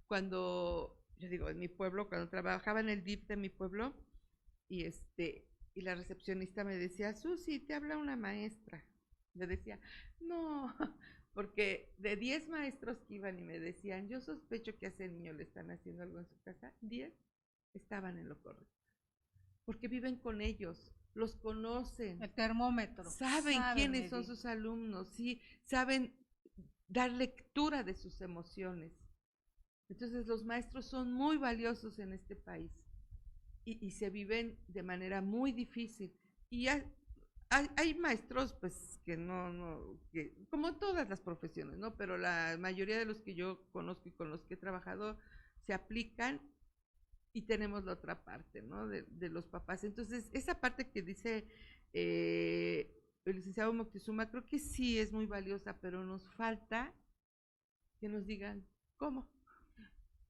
cuando, yo digo, en mi pueblo, cuando trabajaba en el DIF de mi pueblo, y la recepcionista me decía, Susi, te habla una maestra. Le decía, no, porque de 10 maestros que iban y me decían, yo sospecho que a ese niño le están haciendo algo en su casa, 10 estaban en lo correcto. Porque viven con ellos, los conocen. El termómetro. Saben quiénes son sus alumnos, sí, saben dar lectura de sus emociones. Entonces los maestros son muy valiosos en este país y se viven de manera muy difícil. Y hay maestros, pues, que que, como todas las profesiones, ¿no? Pero la mayoría de los que yo conozco y con los que he trabajado se aplican y tenemos la otra parte, ¿no? De los papás. Entonces, esa parte que dice el licenciado Moctezuma, creo que sí es muy valiosa, pero nos falta que nos digan cómo.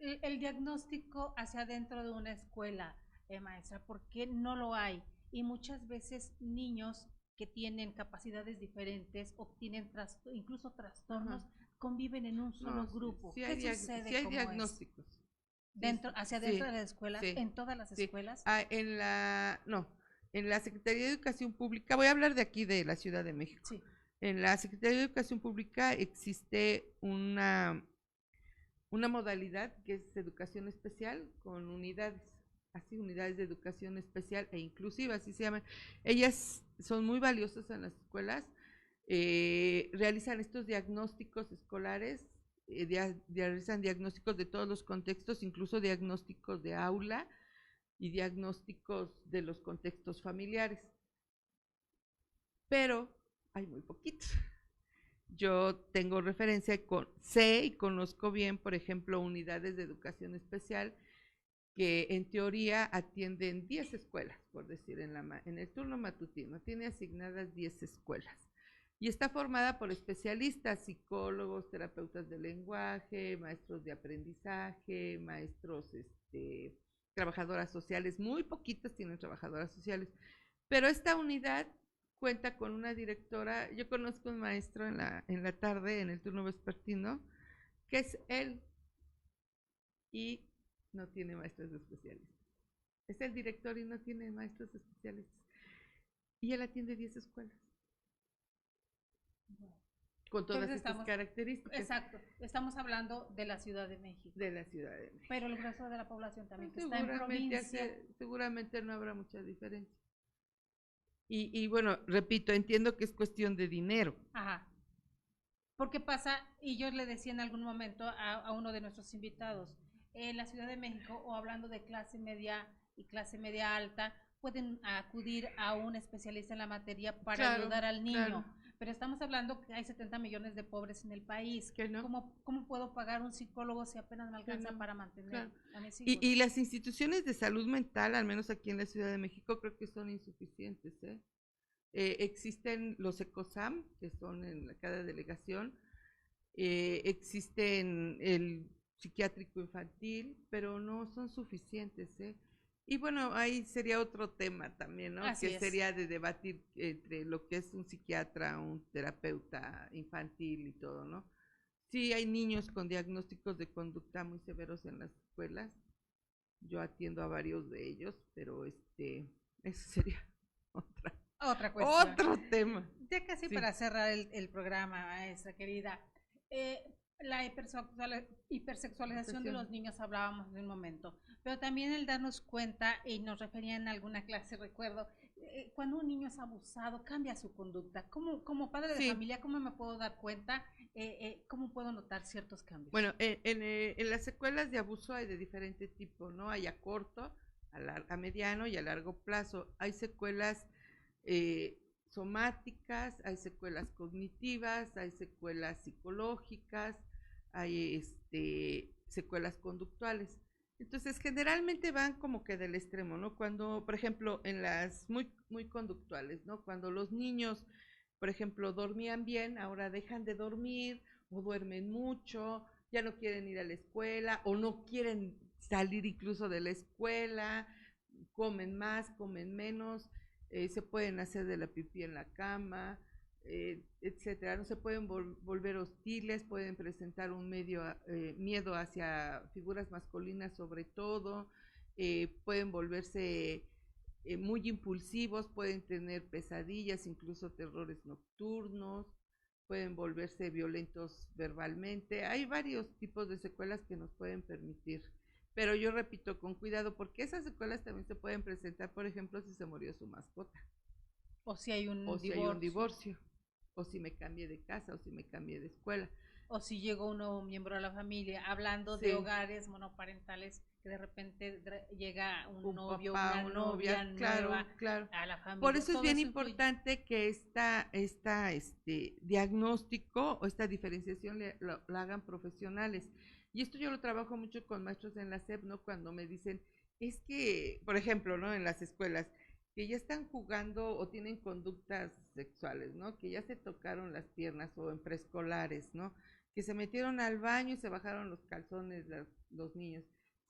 El diagnóstico hacia adentro de una escuela, maestra, ¿por qué no lo hay? Y muchas veces niños que tienen capacidades diferentes o tienen incluso trastornos, Ajá. conviven en un solo No, grupo. sí ¿Qué sucede? sí hay ¿Cómo diagnósticos. dentro, hacia dentro de Sí, las escuelas, sí, en todas las sí. escuelas? No, en la Secretaría de Educación Pública, voy a hablar de aquí de la Ciudad de México. Sí. En la Secretaría de Educación Pública existe una modalidad que es educación especial con unidades, así unidades de educación especial e inclusiva, así se llaman. Ellas son muy valiosas en las escuelas, realizan estos diagnósticos escolares, realizan diagnósticos de todos los contextos, incluso diagnósticos de aula y diagnósticos de los contextos familiares. Pero hay muy poquitos. Yo tengo referencia, sé y conozco bien, por ejemplo, unidades de educación especial que en teoría atienden 10 escuelas, por decir, en el turno matutino, tiene asignadas 10 escuelas. Y está formada por especialistas, psicólogos, terapeutas del lenguaje, maestros de aprendizaje, maestros, trabajadoras sociales, muy poquitas tienen trabajadoras sociales. Pero esta unidad cuenta con una directora, yo conozco un maestro en la tarde, en el turno vespertino, que es él, y no tiene maestros especialistas. Es el director y no tiene maestros especialistas. Y él atiende 10 escuelas. Con todas estas características. Exacto, estamos hablando de la Ciudad de México. De la Ciudad de México. Pero el grueso de la población también que está en provincia. Seguramente no habrá mucha diferencia. Y bueno, repito, entiendo que es cuestión de dinero. Ajá. Porque pasa, y yo le decía en algún momento a uno de nuestros invitados, en la Ciudad de México, o hablando de clase media y clase media alta, pueden acudir a un especialista en la materia para ayudar al niño. Claro. Pero estamos hablando que hay 70 millones de pobres en el país. No. ¿Cómo puedo pagar un psicólogo si apenas me alcanza para mantener a mis hijos? Y las instituciones de salud mental, al menos aquí en la Ciudad de México, creo que son insuficientes. Existen los ECOSAM, que son en cada delegación, existen el psiquiátrico infantil, pero no son suficientes. Y bueno, ahí sería otro tema también, ¿no? Así es. Sería de debatir entre lo que es un psiquiatra, un terapeuta infantil y todo, ¿no? Sí, hay niños con diagnósticos de conducta muy severos en las escuelas. Yo atiendo a varios de ellos, pero eso sería otra cuestión. Otro tema. Ya casi para cerrar el programa, maestra querida. La hipersexualización de los niños hablábamos de un momento, pero también el darnos cuenta, y nos refería en alguna clase, recuerdo, cuando un niño es abusado, cambia su conducta. Como padre de familia, ¿cómo me puedo dar cuenta? ¿Cómo puedo notar ciertos cambios? Bueno, en las secuelas de abuso hay de diferente tipo, ¿no? Hay a corto, a mediano y a largo plazo. Hay secuelas somáticas, hay secuelas cognitivas, hay secuelas psicológicas, hay secuelas conductuales. Entonces, generalmente van como que del extremo, ¿no? Cuando, por ejemplo, en las muy conductuales, ¿no? Cuando los niños, por ejemplo, dormían bien, ahora dejan de dormir o duermen mucho, ya no quieren ir a la escuela o no quieren salir incluso de la escuela, comen más, comen menos, se pueden hacer de la pipí en la cama, etcétera. No se pueden volver hostiles, pueden presentar un miedo hacia figuras masculinas sobre todo, pueden volverse muy impulsivos, pueden tener pesadillas, incluso terrores nocturnos, pueden volverse violentos verbalmente. Hay varios tipos de secuelas que nos pueden permitir. Pero yo repito, con cuidado, porque esas secuelas también se pueden presentar, por ejemplo, si se murió su mascota. O si hay un divorcio. O si me cambié de casa, o si me cambié de escuela. o si llegó un nuevo miembro a la familia, hablando de Sí. hogares monoparentales, que de repente llega un Un novio, papá, una una novia novia, nueva claro, claro. a la Por familia. eso es Todo bien eso influye. importante que diagnóstico o esta diferenciación la hagan profesionales. Y esto yo lo trabajo mucho con maestros en la SEP, ¿no? Cuando me dicen, es que, por ejemplo, ¿no? En las escuelas, que ya están jugando o tienen conductas sexuales, ¿no? Que ya se tocaron las piernas o en preescolares, ¿no? Que se metieron al baño y se bajaron los calzones los niños.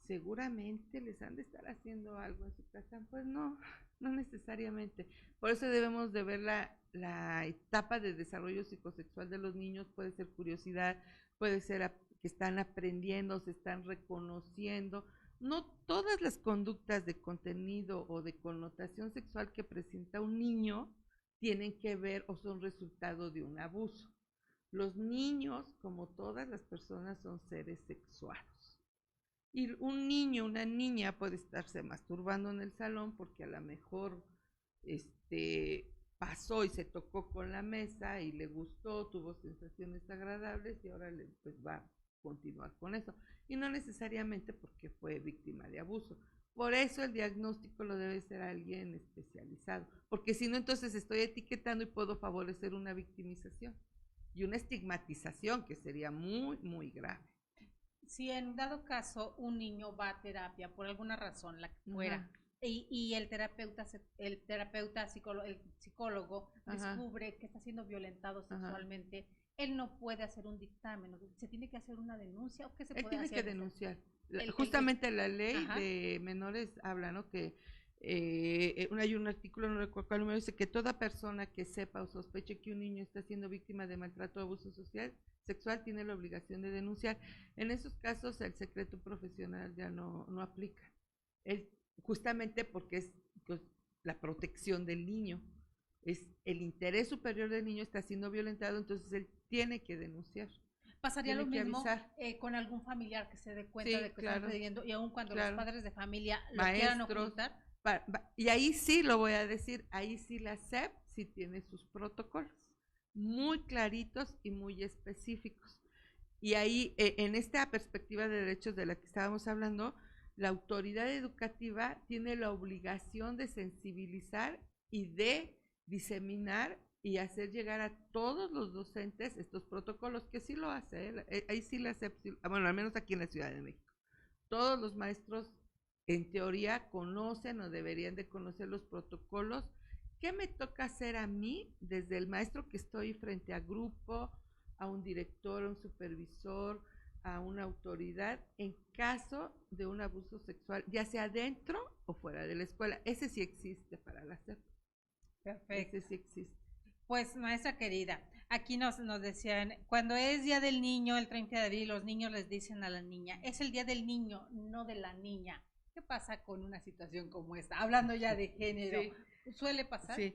Seguramente les han de estar haciendo algo en su casa. Pues no, no necesariamente. Por eso debemos de ver la etapa de desarrollo psicosexual de los niños. Puede ser curiosidad, puede ser que están aprendiendo, se están reconociendo. No todas las conductas de contenido o de connotación sexual que presenta un niño tienen que ver o son resultado de un abuso. Los niños, como todas las personas, son seres sexuales. Y un niño, una niña puede estarse masturbando en el salón porque a lo mejor pasó y se tocó con la mesa y le gustó, tuvo sensaciones agradables y ahora pues va a continuar con eso. Y no necesariamente porque fue víctima de abuso. Por eso el diagnóstico lo debe ser alguien especializado, porque si no, entonces estoy etiquetando y puedo favorecer una victimización y una estigmatización que sería muy, muy grave. Si en dado caso un niño va a terapia por alguna razón, la que fuera, Ajá. y el el psicólogo Ajá. descubre que está siendo violentado sexualmente, Ajá. él no puede hacer un dictamen, se tiene que hacer una denuncia o qué se Él puede tiene hacer. que denunciar. Justamente La ley ajá. de menores habla, ¿no? Que hay un artículo, no recuerdo cuál número, dice que toda persona que sepa o sospeche que un niño está siendo víctima de maltrato o abuso sexual tiene la obligación de denunciar. En esos casos el secreto profesional ya no aplica. Él, justamente porque es pues, la protección del niño, es el interés superior del niño está siendo violentado, entonces él tiene que denunciar. Pasaría lo mismo con algún familiar que se dé cuenta de que está sucediendo y aun cuando los padres de familia lo quieran ocultar. Y ahí sí lo voy a decir, ahí sí la SEP sí tiene sus protocolos muy claritos y muy específicos. Y ahí, en esta perspectiva de derechos de la que estábamos hablando, la autoridad educativa tiene la obligación de sensibilizar y de diseminar y hacer llegar a todos los docentes estos protocolos, que sí lo hace, ahí sí la SEP, bueno, al menos aquí en la Ciudad de México. Todos los maestros, en teoría, conocen o deberían de conocer los protocolos. ¿Qué me toca hacer a mí desde el maestro que estoy frente a grupo, a un director, a un supervisor, a una autoridad en caso de un abuso sexual, ya sea dentro o fuera de la escuela? Ese sí existe para la SEP. Perfecto. Ese sí existe. Pues maestra querida, aquí nos decían, cuando es Día del Niño, el 30 de abril, los niños les dicen a la niña, es el Día del Niño, no de la niña. ¿Qué pasa con una situación como esta? Hablando ya de género, sí. ¿Suele pasar? Sí,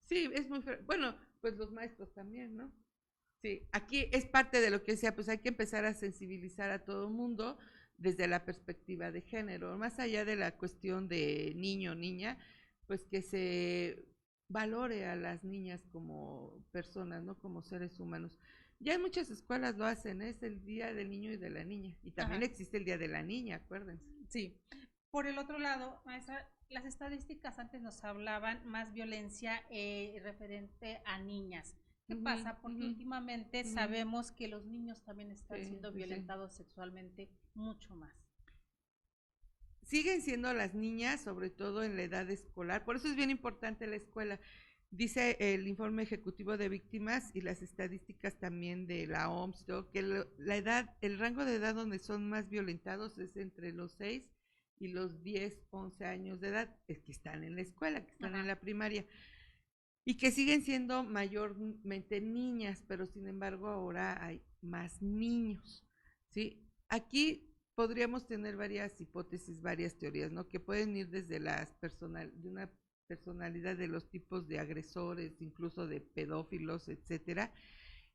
sí, es muy bueno, pues los maestros también, ¿no? Sí, aquí es parte de lo que decía, pues hay que empezar a sensibilizar a todo el mundo desde la perspectiva de género, más allá de la cuestión de niño o niña, pues que se valore a las niñas como personas, ¿no? Como seres humanos. Ya en muchas escuelas lo hacen, es el Día del Niño y de la Niña, y también existe el Día de la Niña, acuérdense. Sí. Por el otro lado, maestra, las estadísticas antes nos hablaban más violencia referente a niñas. ¿Qué pasa? Porque últimamente sabemos que los niños también están siendo violentados sexualmente mucho más. Siguen siendo las niñas, sobre todo en la edad escolar, por eso es bien importante la escuela. Dice el informe ejecutivo de víctimas y las estadísticas también de la OMS, que la edad, el rango de edad donde son más violentados es entre los 6 y los 10, 11 años de edad, es que están en la escuela, que están en la primaria, y que siguen siendo mayormente niñas, pero sin embargo ahora hay más niños, ¿sí? Aquí podríamos tener varias hipótesis, varias teorías, ¿no? Que pueden ir desde de una personalidad de los tipos de agresores, incluso de pedófilos, etcétera,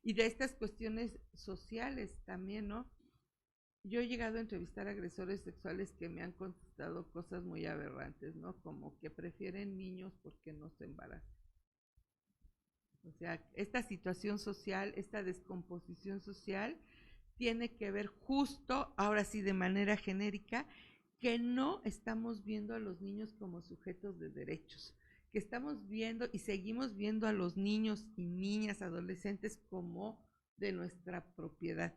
y de estas cuestiones sociales también, ¿no? Yo he llegado a entrevistar agresores sexuales que me han contestado cosas muy aberrantes, ¿no? Como que prefieren niños porque no se embarazan. O sea, esta situación social, esta descomposición social, tiene que ver justo, ahora sí de manera genérica, que no estamos viendo a los niños como sujetos de derechos, que estamos viendo y seguimos viendo a los niños y niñas, adolescentes como de nuestra propiedad.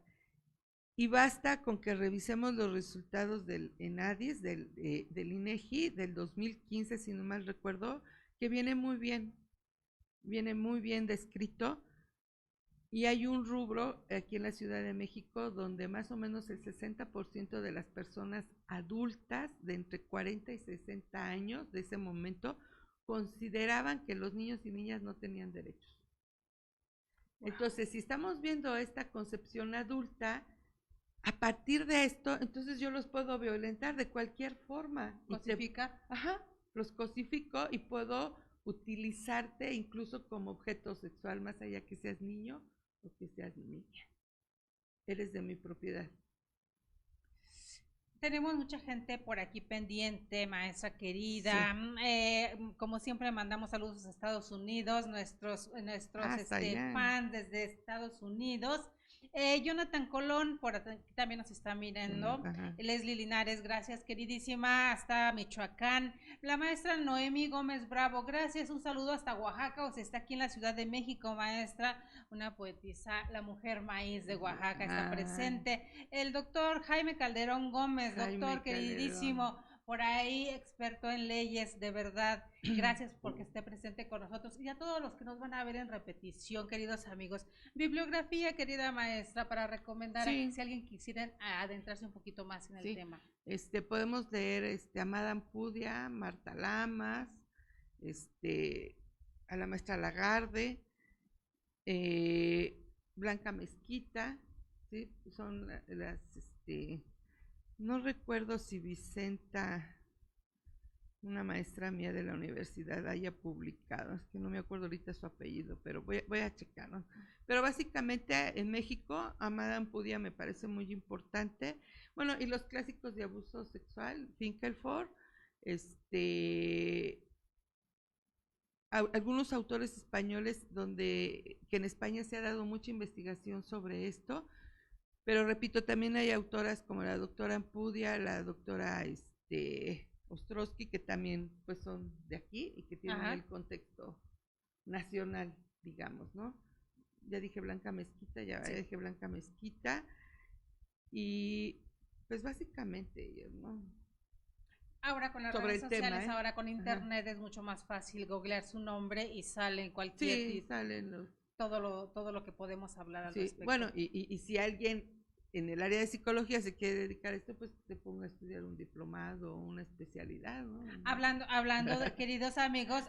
Y basta con que revisemos los resultados del ENADIS, del INEGI, del 2015, si no mal recuerdo, que viene muy bien descrito. Y hay un rubro aquí en la Ciudad de México donde más o menos el 60% de las personas adultas de entre 40 y 60 años de ese momento consideraban que los niños y niñas no tenían derechos. Wow. Entonces, si estamos viendo esta concepción adulta, a partir de esto, entonces yo los puedo violentar de cualquier forma. ¿Cosificar? Los cosifico y puedo utilizarte incluso como objeto sexual, más allá que seas niño o que seas niña. Eres de mi propiedad. Tenemos mucha gente por aquí pendiente, maestra querida. Sí. Como siempre mandamos saludos a Estados Unidos, nuestros fans desde Estados Unidos. Jonathan Colón, por aquí también nos está mirando. Leslie Linares, gracias, queridísima, hasta Michoacán. La maestra Noemi Gómez Bravo, gracias, un saludo hasta Oaxaca, o sea, está aquí en la Ciudad de México, maestra, una poetisa, la mujer maíz de Oaxaca está presente. El doctor Jaime Calderón Gómez, doctor queridísimo, por ahí experto en leyes, de verdad, gracias porque esté presente con nosotros y a todos los que nos van a ver en repetición, queridos amigos. Bibliografía, querida maestra, para recomendar si alguien quisiera adentrarse un poquito más en el tema. Podemos leer a Madame Pudia, Marta Lamas, a la maestra Lagarde, Blanca Mezquita, ¿sí? Son las no recuerdo si Vicenta, una maestra mía de la universidad, haya publicado, es que no me acuerdo ahorita su apellido, pero voy a checar, ¿no? Pero básicamente en México, a Madame Pudia me parece muy importante. Bueno, y los clásicos de abuso sexual, Finkelford, algunos autores españoles que en España se ha dado mucha investigación sobre esto. Pero repito, también hay autoras como la doctora Ampudia, la doctora Ostrowski, que también pues son de aquí y que tienen el contexto nacional, digamos, ¿no? Ya dije Blanca Mezquita, ya dije Blanca Mezquita, y pues básicamente ellos, ¿no? Ahora con las redes sociales, ahora con internet es mucho más fácil googlear su nombre y salen cualquier salen los todo lo que podemos hablar al respecto. Bueno, y si alguien en el área de psicología se quiere dedicar a esto, pues te ponga a estudiar un diplomado o una especialidad, ¿no? Hablando de queridos amigos,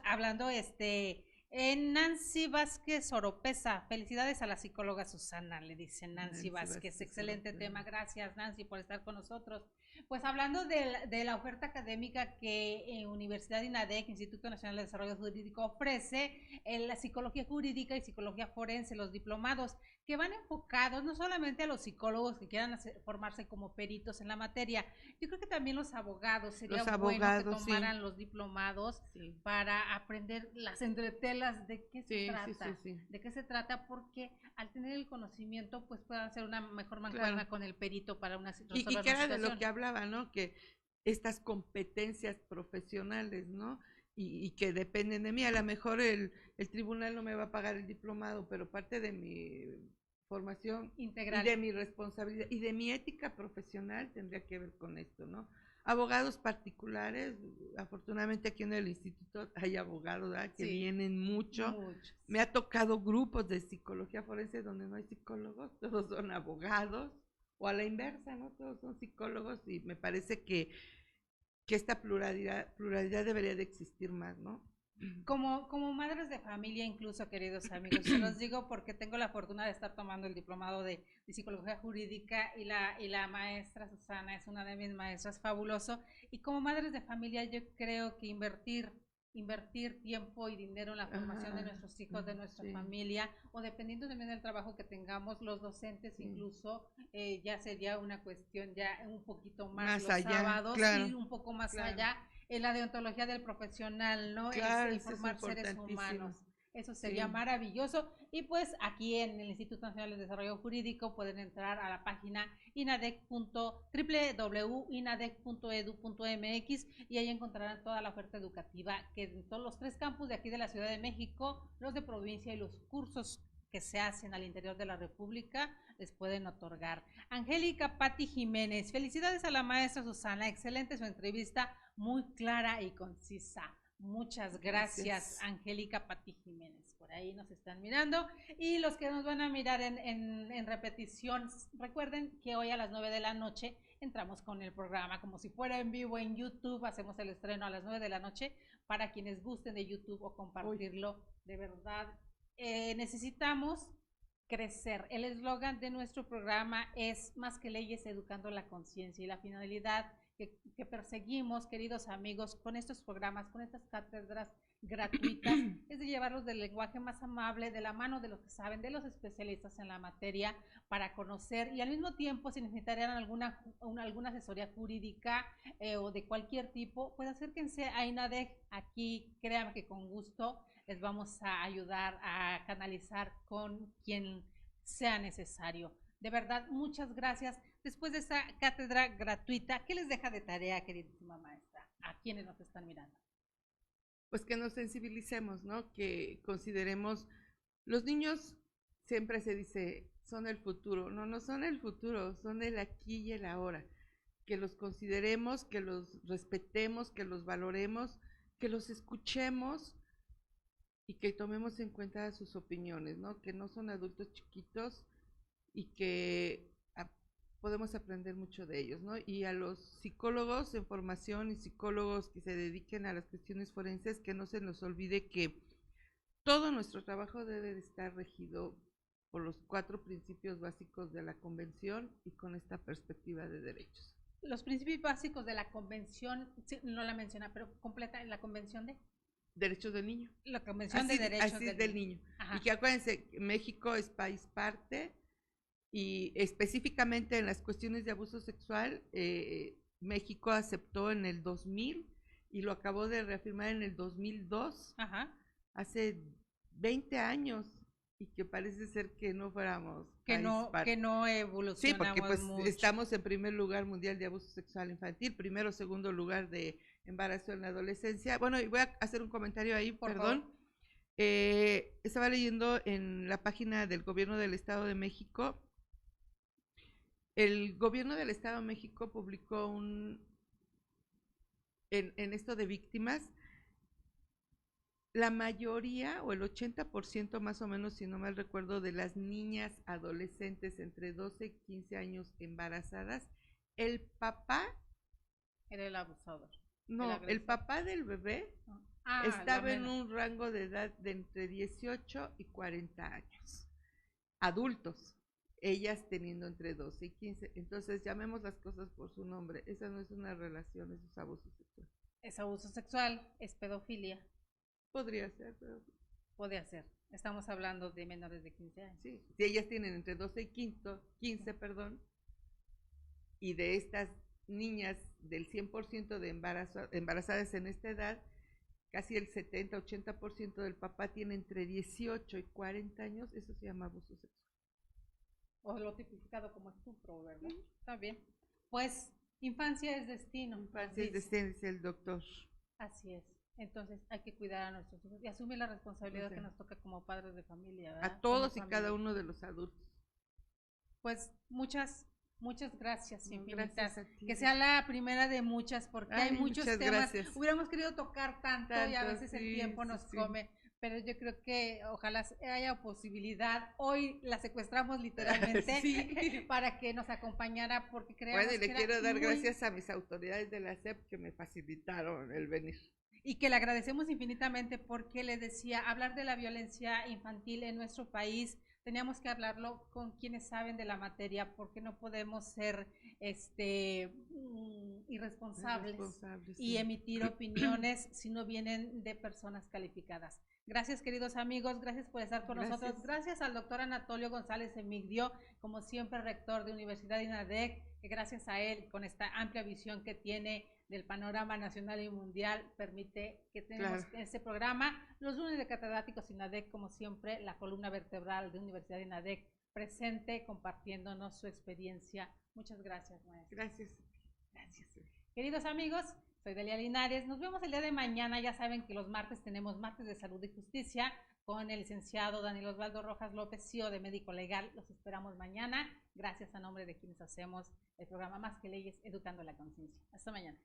Nancy Vázquez Oropesa, felicidades a la psicóloga Susana, le dice Nancy Vázquez, excelente tema, gracias Nancy por estar con nosotros. Pues hablando de la oferta académica que Universidad INADEC, Instituto Nacional de Desarrollo Jurídico, ofrece la psicología jurídica y psicología forense, los diplomados, que van enfocados no solamente a los psicólogos que quieran formarse como peritos en la materia, yo creo que también los abogados, sería bueno que tomaran los diplomados para aprender las entretelas de qué se trata, de qué se trata, porque al tener el conocimiento pues puedan hacer una mejor mancuerna con el perito para una situación. Y que era de lo que hablaba, ¿no? Que estas competencias profesionales, ¿no? Y que dependen de mí. A lo mejor el tribunal no me va a pagar el diplomado, pero parte de mi formación integral y de mi responsabilidad y de mi ética profesional tendría que ver con esto, ¿no? Abogados particulares, afortunadamente aquí en el instituto hay abogados, ¿verdad? Que vienen mucho. Me ha tocado grupos de psicología forense donde no hay psicólogos, todos son abogados, o a la inversa, ¿no? Todos son psicólogos y me parece que esta pluralidad debería de existir más, ¿no? Como madres de familia, incluso, queridos amigos, se los digo porque tengo la fortuna de estar tomando el diplomado de psicología jurídica y la maestra Susana es una de mis maestras, fabuloso, y como madres de familia yo creo que invertir tiempo y dinero en la formación de nuestros hijos, de nuestra familia, o dependiendo también del trabajo que tengamos, los docentes incluso, ya sería una cuestión ya un poquito más los allá, sábados, y un poco más allá, en la deontología del profesional, ¿no? Claro, es formar seres humanos. Eso sería Sí. maravilloso. Y pues aquí en el Instituto Nacional de Desarrollo Jurídico pueden entrar a la página www.inadec.edu.mx y ahí encontrarán toda la oferta educativa que en todos los 3 campus de aquí de la Ciudad de México, los de provincia y los cursos que se hacen al interior de la República les pueden otorgar. Angélica Patti Jiménez, felicidades a la maestra Susana, excelente su entrevista, muy clara y concisa. Muchas gracias, Angélica Patti Jiménez. Por ahí nos están mirando. Y los que nos van a mirar en repetición, recuerden que hoy a las 9 de la noche entramos con el programa como si fuera en vivo en YouTube. Hacemos el estreno a las 9 de la noche para quienes gusten de YouTube o compartirlo. De verdad, necesitamos crecer. El eslogan de nuestro programa es Más que leyes, educando la conciencia, y la finalidad que perseguimos, queridos amigos, con estos programas, con estas cátedras gratuitas, es de llevarlos del lenguaje más amable, de la mano de los que saben, de los especialistas en la materia, para conocer, y al mismo tiempo, si necesitarían alguna asesoría jurídica o de cualquier tipo, pues acérquense a INADEC. Aquí, créanme que con gusto les vamos a ayudar a canalizar con quien sea necesario. De verdad, muchas gracias. Después de esta cátedra gratuita, ¿qué les deja de tarea, queridísima maestra, a quienes nos están mirando? Pues que nos sensibilicemos, ¿no? Que consideremos, los niños siempre se dice, son el futuro. No, no son el futuro, son el aquí y el ahora. Que los consideremos, que los respetemos, que los valoremos, que los escuchemos y que tomemos en cuenta sus opiniones, ¿no? Que no son adultos chiquitos y que podemos aprender mucho de ellos, ¿no? Y a los psicólogos en formación y psicólogos que se dediquen a las cuestiones forenses, que no se nos olvide que todo nuestro trabajo debe de estar regido por los 4 principios básicos de la Convención y con esta perspectiva de derechos. Los principios básicos de la Convención, sí, no la menciona, pero completa la Convención de Derechos del Niño. La Convención de Derechos del Niño. Y que acuérdense, México es país parte y específicamente en las cuestiones de abuso sexual, México aceptó en el 2000 y lo acabó de reafirmar en el 2002, hace 20 años, y que parece ser que no fuéramos que no evolucionamos. Sí, porque pues mucho. Estamos en primer lugar mundial de abuso sexual infantil, primero, segundo lugar de embarazo en la adolescencia. Bueno, y voy a hacer un comentario ahí, perdón. Estaba leyendo en la página del Gobierno del Estado de México. El Gobierno del Estado de México publicó en esto de víctimas, la mayoría o el 80% más o menos, si no mal recuerdo, de las niñas adolescentes entre 12 y 15 años embarazadas, el papá era el abusador. No, el papá del bebé estaba en un rango de edad de entre 18 y 40 años, adultos, ellas teniendo entre 12 y 15. Entonces, llamemos las cosas por su nombre. Esa no es una relación, eso es abuso sexual. Es abuso sexual, es pedofilia. Podría ser, pero... Puede ser. Estamos hablando de menores de 15 años. Sí, si ellas tienen entre 12 y 15, perdón, y de estas niñas del 100% de embarazadas en esta edad, casi el 70-80% del papá tiene entre 18 y 40 años, eso se llama abuso sexual. O lo tipificado como estupro, ¿verdad? Está bien. Pues, infancia es destino. Infancia es destino, dice el doctor. Así es. Entonces hay que cuidar a nuestros hijos y asumir la responsabilidad que nos toca como padres de familia, ¿verdad? A todos y cada uno de los adultos. Pues muchas gracias, infinitas. Gracias a ti. Que sea la primera de muchas, porque hay muchos temas. Gracias. Hubiéramos querido tocar tanto y a veces el tiempo nos come, pero yo creo que ojalá haya posibilidad. Hoy la secuestramos literalmente para que nos acompañara, porque creemos que le quiero dar gracias a mis autoridades de la SEP que me facilitaron el venir. Y que le agradecemos infinitamente, porque le decía, hablar de la violencia infantil en nuestro país, teníamos que hablarlo con quienes saben de la materia, porque no podemos ser irresponsables y emitir opiniones si no vienen de personas calificadas. Gracias, queridos amigos, gracias por estar con nosotros. Gracias al doctor Anatolio González Emigdio, como siempre rector de Universidad INADEC, que gracias a él, con esta amplia visión que tiene del panorama nacional y mundial permite que tengamos Claro. este programa los lunes de catedráticos INADEC, como siempre, la columna vertebral de Universidad INADEC presente, compartiéndonos su experiencia. Muchas gracias, maestra. Gracias. Gracias. Queridos amigos, soy Delia Linares. Nos vemos el día de mañana. Ya saben que los martes tenemos martes de salud y justicia con el licenciado Daniel Osvaldo Rojas López, CEO de Médico Legal. Los esperamos mañana. Gracias a nombre de quienes hacemos el programa Más que Leyes, Educando la Conciencia. Hasta mañana.